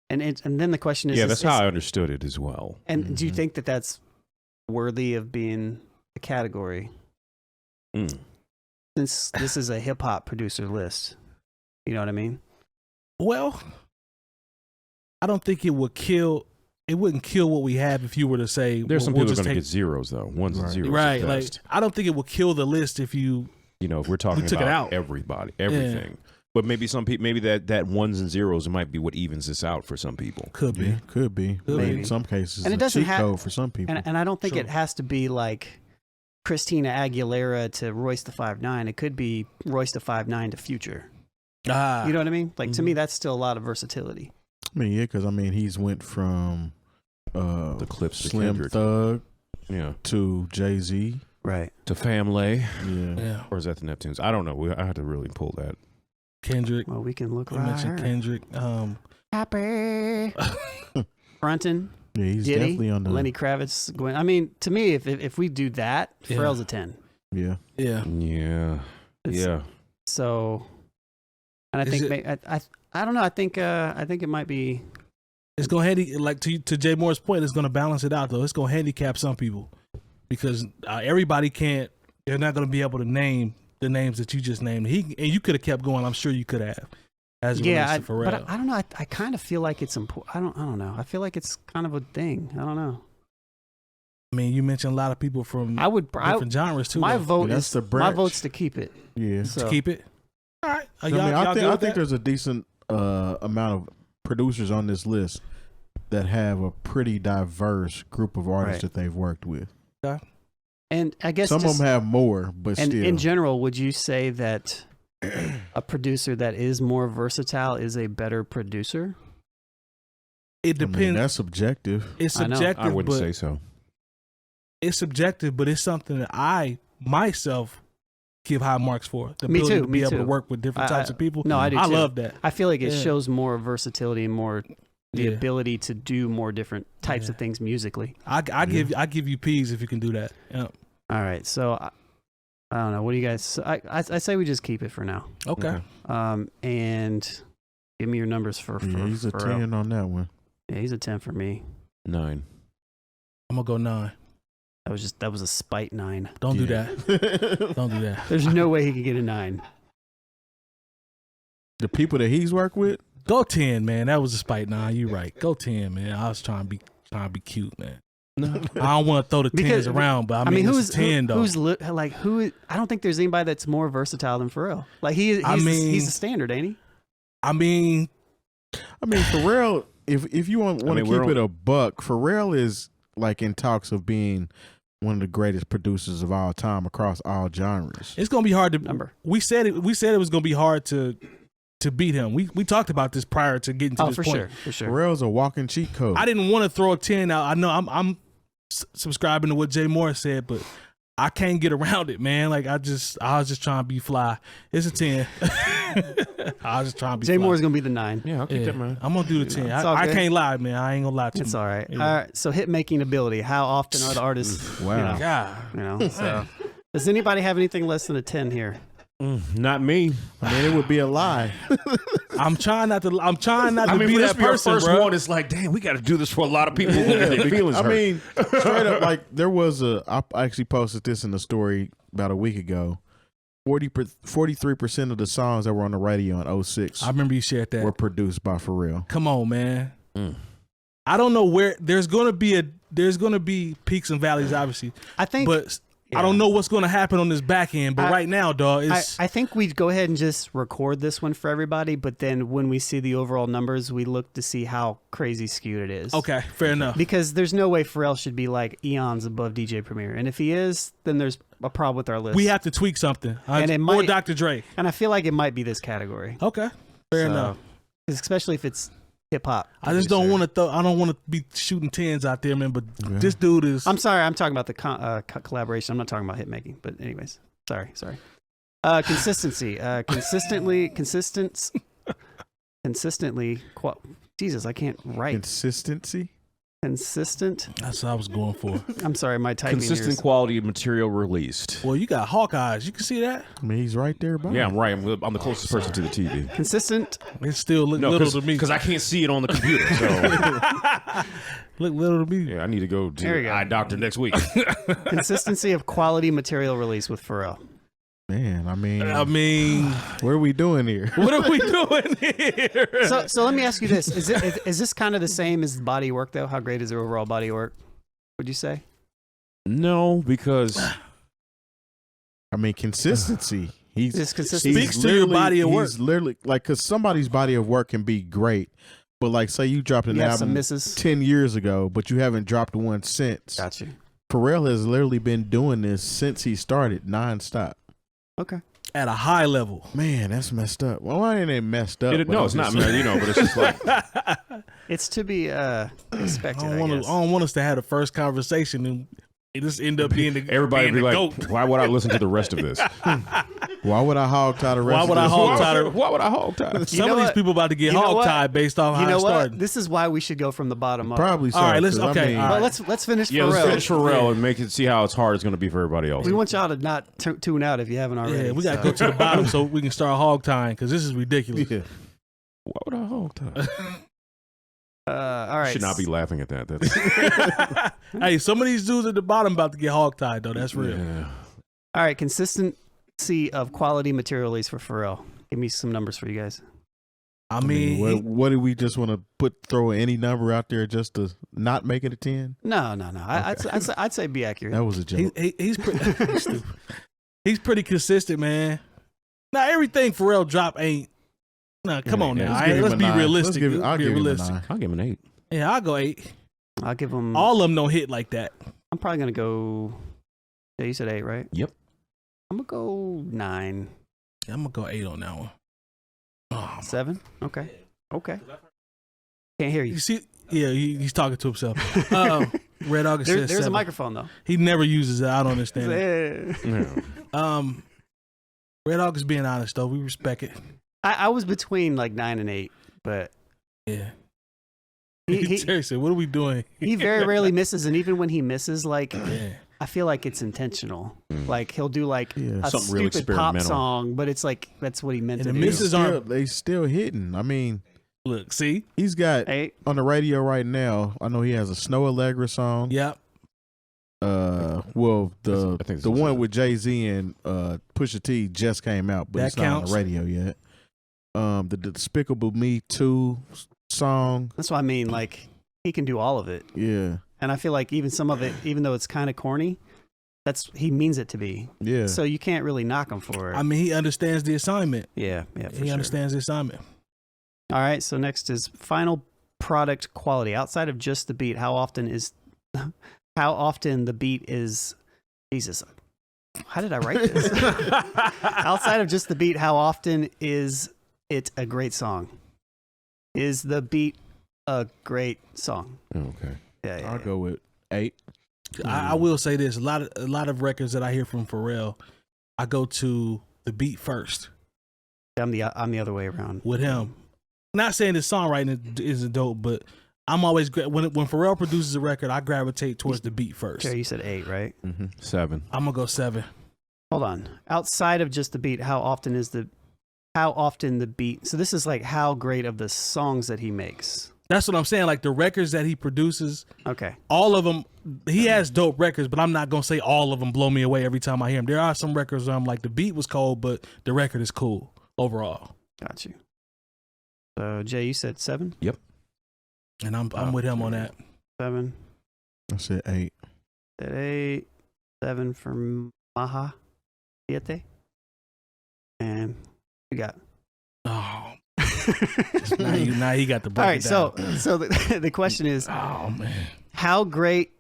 And then the question is, That's how I understood it as well. And do you think that that's worthy of being a category? Since this is a hip hop producer list, you know what I mean? Well, I don't think it would kill. It wouldn't kill what we have if you were to say There's some we'll people just going to take get zeros though, ones and zeros. right. at Like best. I don't think it will kill the list if you. You know, if we're talking took it about out. everybody, everything. Yeah. But maybe some people, maybe that ones and zeros might be what evens this out for some people. Could be. Yeah, could be. Maybe. In some cases, And it a doesn't cheat code for some people. And I don't think it has to be like Christina Aguilera to Royce the 5'9". It could be Royce the 5'9" to Future. You know what I mean? Like to me, that's still a lot of versatility. I mean, yeah, because I mean, he's went from the Clips to Slim Kendrick. Thug, yeah, to Jay-Z, right, to Family, yeah, or is that the Neptunes? I don't know. I had to really pull that. Kendrick. Well, we can look You right mentioned here. Kendrick. Happy. Frontin'. yeah. He's Diddy, definitely on the Lenny Kravitz. Gwen. I mean, to me, if we do that, Yeah. Pharrell's a 10. yeah. Yeah. Yeah, It's- So, and I Is think I don't know. I think it might be. It's gonna like to Jay Moore's point. It's gonna balance it out though. It's gonna handicap some people because everybody can't. They're not gonna be able to name the names that you just named. And you could have kept going. I'm sure you could have. As it relates to Pharrell. But I don't know. I kind of feel like it's important. I don't know. I feel like it's kind of a thing. I don't know. I mean, you mentioned a lot of people from different genres too. My though. vote That's is the my branch. vote's to keep it. Yeah. So, To keep it. All right. I mean, I think there's a decent amount of producers on this list that have a pretty diverse group of artists that they've worked with. and I guess Some of them have more, but and still. in general, would you say that a producer that is more versatile is a better producer? It I mean, depends. that's subjective. I It's know. subjective. I wouldn't but say so. It's subjective, but it's something that I myself give high marks for. The Me ability too, to be me able too. to work with different types of people. No, I do I too. love that. I feel like it Yeah. shows more versatility and more the Yeah. ability to do more different types of things musically. I give you P's if you can do that. Yeah. All right, so I don't know. What do you guys? I say we just keep it for now. Okay. And Give me your numbers for he's a Pharrell. 10 on that one. Yeah, he's a 10 for me. 9. I'm gonna go 9. That was a spite 9. Don't do that. Don't do that. There's no way he could get a 9. The people that he's worked with, Go 10, man. That was a spite 9. You right. Go 10, man. I was trying to be cute, man. No. I don't want to throw the 10s around, but I mean who's 10 though? Who? I don't think there's anybody that's more versatile than Pharrell. Like he's a standard, ain't he? I mean, Pharrell. If you want to keep it a buck, Pharrell is like in talks of being one of the greatest producers of all time across all genres. It's gonna be hard to. We said it was gonna be hard to beat him. We talked about this prior to getting to this point. For sure. Pharrell's a walking cheat code. I didn't want to throw a 10 out. I know I'm subscribing to what Jay Morris said, but I can't get around it, man. Like I was just trying to be fly. It's a 10. I was just trying to be Jay fly. Moore's gonna be the 9. Yeah, I'll keep that, man. I'm gonna do the 10. I can't lie, man. I ain't gonna lie to you. It's all right. Yeah. All right. So hit making ability. How often are the artists? Wow. God. So does anybody have anything less than a 10 here? Not me. I mean, it would be a lie. I'm trying not to be that be our person, first bro. one. It's like, damn, we got to do this for a lot of people who get their feelings hurt. I mean, straight up, like there was I actually posted this in the story about a week ago. 43% of the songs that were on the radio in 06 I remember you shared that. were produced by Pharrell. Come on, man. I don't know where there's gonna be peaks and valleys, obviously. I think, but I don't know what's gonna happen on this back end. But right now, dog, I think we'd go ahead and just record this one for everybody. But then when we see the overall numbers, we look to see how crazy skewed it is. okay. Fair enough. Because there's no way Pharrell should be like eons above DJ Premier, and if he is, then there's a problem with our list. We have to tweak something. And it or might- Dr. Dre. and I feel like it might be this category. Okay. Fair enough. Especially if it's hip hop. I just don't want to I don't want to be shooting 10s out there, man. But this dude is. I'm sorry. I'm talking about the collaboration. I'm not talking about hit making. But anyways, sorry. Consistency. Consistently. Jesus, I can't write. Consistency. Consistent. That's what I was going for. I'm sorry. My typing Consistent ears. quality of material released. Well, you got hawk eyes. You can see that. I mean, he's right there. By Yeah, I'm right. I'm the closest person to the TV. Consistent. It still look little to me. Because I can't see it on the computer. So Look little to me. yeah, I need to go There to you go. eye doctor next week. Consistency of quality material release with Pharrell. Man, I I mean, mean, what are we doing here? what are we doing here? So let me ask you this: is this kind of the same as the body of work though? How great is their overall body of work? Would you say? No, because I mean, consistency. This consistency Speaks to your body of work. He's literally like, because somebody's body of work can be great, but like, say you dropped an You have some album misses. 10 years ago, but you haven't dropped one since. Got you. Pharrell has literally been doing this since he started, nonstop. Okay. At a high level. Man, that's messed up. Well, why ain't it messed up? no, it's not. But it's just like It's to be expected. I guess. I don't want us to have the first conversation and it just end up being the everybody being be the like, goat. why would I listen to the rest of this? Why would I hog tie the rest Why of would I this? hog tie the- Why would I hog tie? Some know of these what? people about to get You know hog what? tied based off You how know it what? started. This is why we should go from the bottom up. Probably so. All right, let's- 'cause okay, all But right. let's finish Yeah, Pharrell. let's finish Pharrell and make it see how it's hard it's going to be for everybody else. We want y'all to not tune out if you haven't already. Yeah, we got to go to the bottom so we can start hog tying because this is ridiculous. Yeah. Why would I hog tie? All right. Should not be laughing at that. That's Hey, some of these dudes at the bottom about to get hog tied though. That's real. yeah. All right. Consistency of quality material release for Pharrell. Give me some numbers for you guys. I mean, what do we just want to throw any number out there just to not make it a 10? No. I'd say be accurate. That was a joke. he's pretty, he's pretty consistent, man. Now everything Pharrell drop ain't. Nah, come on now. Let's give him Let's a be 9. realistic. I'll give him a realistic. 9. I'll give him an 8. Yeah, I'll go 8. I'll give him. All of them don't hit like that. I'm probably gonna go. Yeah, you said 8, right? Yep. I'm gonna go 9, Yeah, I'm gonna go 8 on that one. Oh, 7. Okay. Can't hear you. you see, yeah, he's talking to himself. Red August says There's a 7. microphone though. He never uses it. I don't understand it. Yeah. Red August being honest though, we respect it. I was between like 9 and 8, but Yeah. Seriously, what are we doing? He very rarely misses, and even when he misses, like Yeah. I feel like it's intentional. Like he'll do like a Something real stupid pop experimental. song, but it's like that's what he meant And to the do. misses aren't. They still hitting. I mean, Look, see? he's got Hey, on the radio right now. I know he has a Snow Allegra song. Yep. Well, I think the one with Jay-Z and Pusha T just came out, but That it's not on counts. the radio yet. The Despicable Me 2 song. that's what I mean. Like he can do all of it, Yeah. and I feel like even some of it, even though it's kind of corny, he means it to be. Yeah. So you can't really knock him for it. I mean, he understands the assignment. yeah, for He sure. understands the assignment. All right, so next is final product quality. Outside of just the beat, how often the beat is Jesus. How did I write this? Outside of just the beat, how often is it a great song? Is the beat a great song? Okay. Yeah. I'll go with 8. I will say this: a lot of records that I hear from Pharrell, I go to the beat first I'm the other way around. with him. Not saying his songwriting isn't dope, but I'm always when Pharrell produces a record, I gravitate towards the beat first. Okay, you said 8, right? 7. I'm gonna go 7. Hold on. Outside of just the beat, how often the beat? So this is like how great of the songs that he makes. That's what I'm saying. Like the records that he produces, Okay. all of them, he has dope records, but I'm not gonna say all of them blow me away every time I hear him. There are some records where I'm like, the beat was cold, but the record is cool overall. Got you. So Jay, you said 7? And I'm with him on that. 7. I said 8. Said 8. 7 for Maja. 7. And you got. Oh, now he got the break. All right. So the question is, oh man, how great?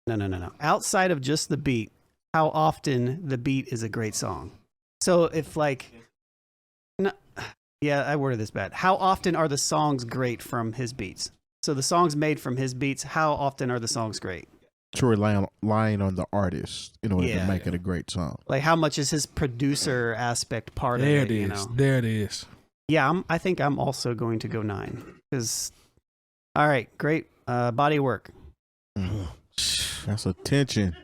No. Outside of just the beat, how often the beat is a great song? So if like, no, yeah, I worded this bad. How often are the songs great from his beats? So the songs made from his beats, how often are the songs great? Truly lying on the artist in order Yeah. to make it a great song. Like how much is his producer aspect part there of it it? is. You know? There it is. Yeah, I think I'm also going to go 9 because. All right, great body of work. That's a tension.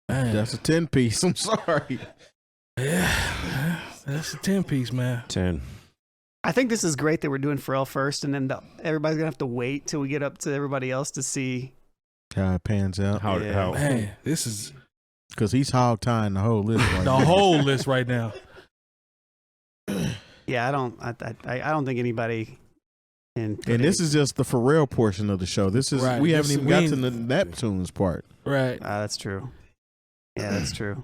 Man. That's a 10 piece. I'm sorry. Yeah, that's a 10-piece, man. 10. I think this is great that we're doing Pharrell first, and then everybody's gonna have to wait till we get up to everybody else to see. How it pans out. How Man, this is Because he's hog tying the whole list right the now. whole list right now. Yeah, I don't think anybody can. And this is just the Pharrell portion of the show. This is Right. we This- haven't even we got ain't- to the Neptunes part. Right. That's true. Yeah, that's true.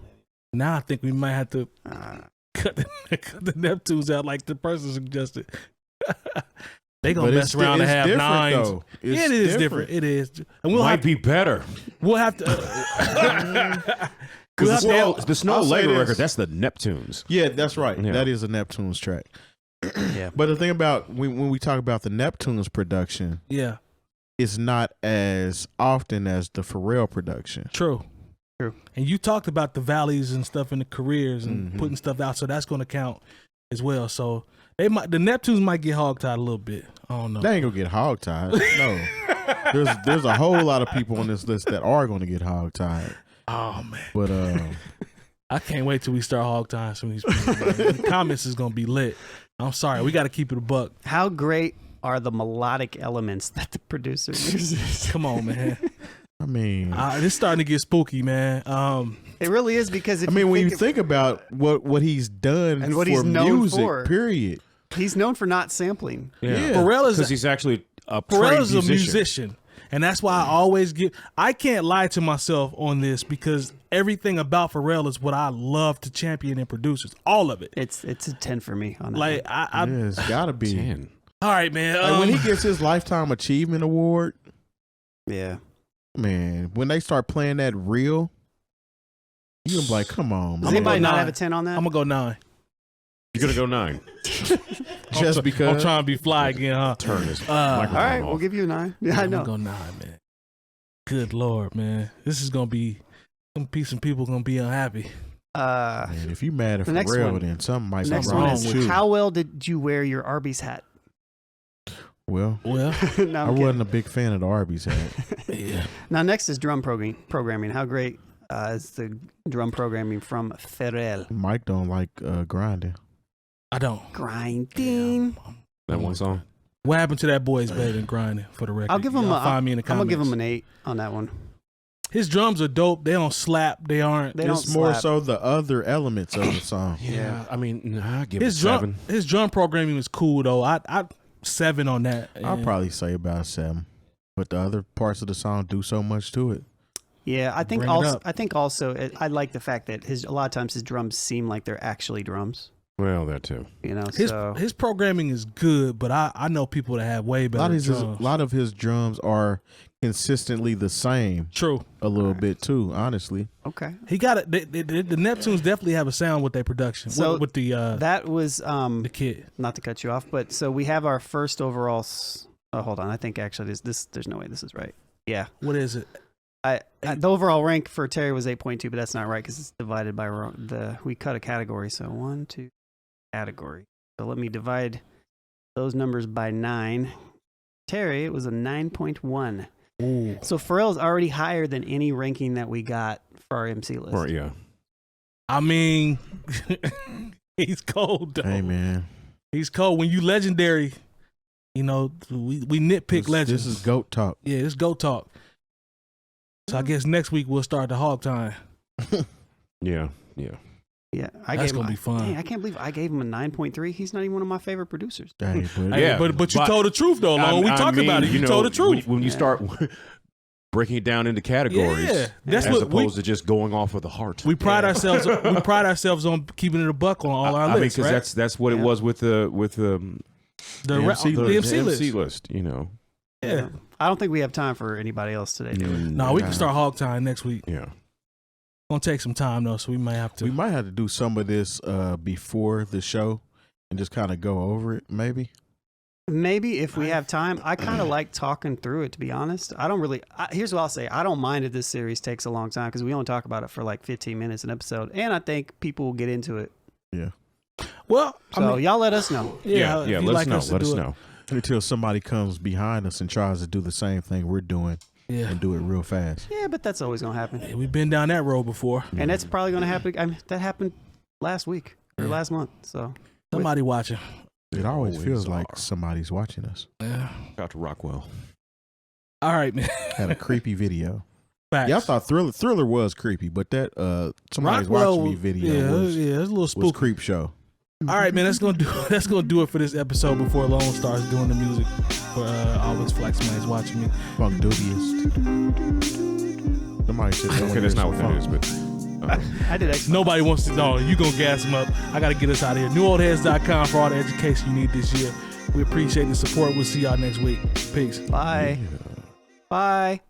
Now I think we might have to Uh, cut the Neptunes out like the person suggested. They gonna But mess it's around and it's have different, nines. though. It's It is different. It is, and Might be better. we'll have to. We'll have to- The Snow I'll say Allegra this. record, that's the Neptunes. Yeah, that's right. Yeah. That is a Neptunes track. yeah. But the thing about when we talk about the Neptunes production, yeah, it's not as often as the Pharrell production. true. True. And you talked about the valleys and stuff in the careers and Mhm. putting stuff out, so that's going to count as well. So the Neptunes might get hogtied a little bit. I don't know. They ain't gonna get hogtied. No. There's a whole lot of people on this list that are gonna get hogtied. Oh man, But I can't wait till we start hogtying some of these people. Man. The comments is going to be lit. I'm sorry, we got to keep it a buck. How great are the melodic elements that the producer uses? Come on, man. I mean, This starting to get spooky, man. It really is because if when you of- think about what he's done And what for he's known music, for. period. he's known for not sampling. Yeah. Pharrell is Because he's actually a Pharrell trained is a musician. And that's why I always I can't lie to myself on this because everything about Pharrell is what I love to champion in producers. All of it. It's a 10 for me on that. Like, one. I Yeah, it's gotta be. 10. all right, man. Like when he gets his Lifetime Achievement Award, Yeah. man, when they start playing that real, you gonna be like, come on, Does I'm man. anybody not 9. have a 10 on that? I'm going to go 9. You're going to go 9. Just because. I'm trying to be fly again, huh? Turn this All microphone right, off. we'll give you a 9. Yeah, I I'm know. going to go 9, man. Good Lord, man. This is going to be, some people going to be unhappy. Man, if you mad at The next Pharrell, one. then something might The be next wrong one with is you. how well did you wear your Arby's hat? Well, Well, No, I I'm kidding. wasn't a big fan of the Arby's hat. yeah. Now, next is drum programming. How great is the drum programming from Pharrell? Mike don't like grinding. I don't. Grinding. That one song. What happened to that boy is better than grinding for the record. I'll give him Y'all a. find me in the I'm gonna comments. give him an 8 on that one. His drums are dope. They don't slap. They aren't. They It's don't more slap. so the other elements of the song. Yeah, I mean, I give it His 7. drum programming is cool though. I 7 on that. I'll And probably say about a 7, but the other parts of the song do so much to it. Yeah, I think Bring it also. up. I think also. I like the fact that a lot of times his drums seem like they're actually drums. Well, that too. You know, his so his programming is good, but I know people that have way A better drums. lot of his drums are consistently the same True. a little bit too, honestly. okay. He got it. The Neptunes definitely have a sound with their production. So with the That was the kid. not to cut you off, but so we have our first overall. Oh, hold on. I think actually this. There's no way this is right. Yeah. What is it? The overall rank for Terry was 8.2, but that's not right because it's divided by we cut a category. So 1, 2, category. So let me divide those numbers by 9. Terry, it was a 9.1. Ooh. So Pharrell's already higher than any ranking that we got for our MC list. Or yeah. I mean, he's cold though. Hey man, He's cold. When you legendary, you know, we nitpick legends. This is GOAT talk. Yeah, it's go talk. So I guess next week we'll start the hog time. Yeah. Yeah, That's gonna be fun. Dang, I can't believe I gave him a 9.3. He's not even one of my favorite producers. Hey, but Hey, Yeah, but you but- told the truth though. Long. We talked about it. You told the truth. When you start breaking it down into categories, Yeah, that's as what opposed to just going off of the heart. we pride ourselves. We pride ourselves on keeping it a buck on all our I mean, lists, because right? that's what it Yeah. was with the the MC MC MC list. list. You know. Yeah. I don't think we have time for anybody else today. Do we? No, we can start hog time next week. Yeah. Gonna take some time though, so we might have to. we might have to do some of this before the show and just kind of go over it, maybe. Maybe if we have time. I kind of like talking through it, to be honest. I don't really. Here's what I'll say. I don't mind if this series takes a long time because we only talk about it for like 15 minutes an episode, and I think people will get into it. Yeah. Well, So y'all let us know. Yeah. if you Let like us to know. Let us do it. know. Until somebody comes behind us and tries to do the same thing we're doing Yeah. and do it real fast. Yeah, but that's always gonna happen, Yeah, we've been down that road before. and that's probably gonna happen. I mean, that happened last week or Yeah. last month. So Somebody watching. It always Always feels are. like somebody's watching us. Yeah. Shout out to Rockwell. All right, man. Had a creepy video. Facts. Yeah, I thought Thriller was creepy, but that somebody's Rockwell, watching me video yeah, was it's a little was spooky. creep show. All right, man. That's gonna do it for this episode. Before Lone starts doing the music for Always Flex, somebody's watching me. Funk dubious. Somebody said Okay, that's not what that is, but I did excellent. Nobody wants to know. You gonna gas them up. I gotta get us out of here. NewOldHeads.com for all the education you need this year. We appreciate the support. We'll see y'all next week. Peace. Bye. Bye.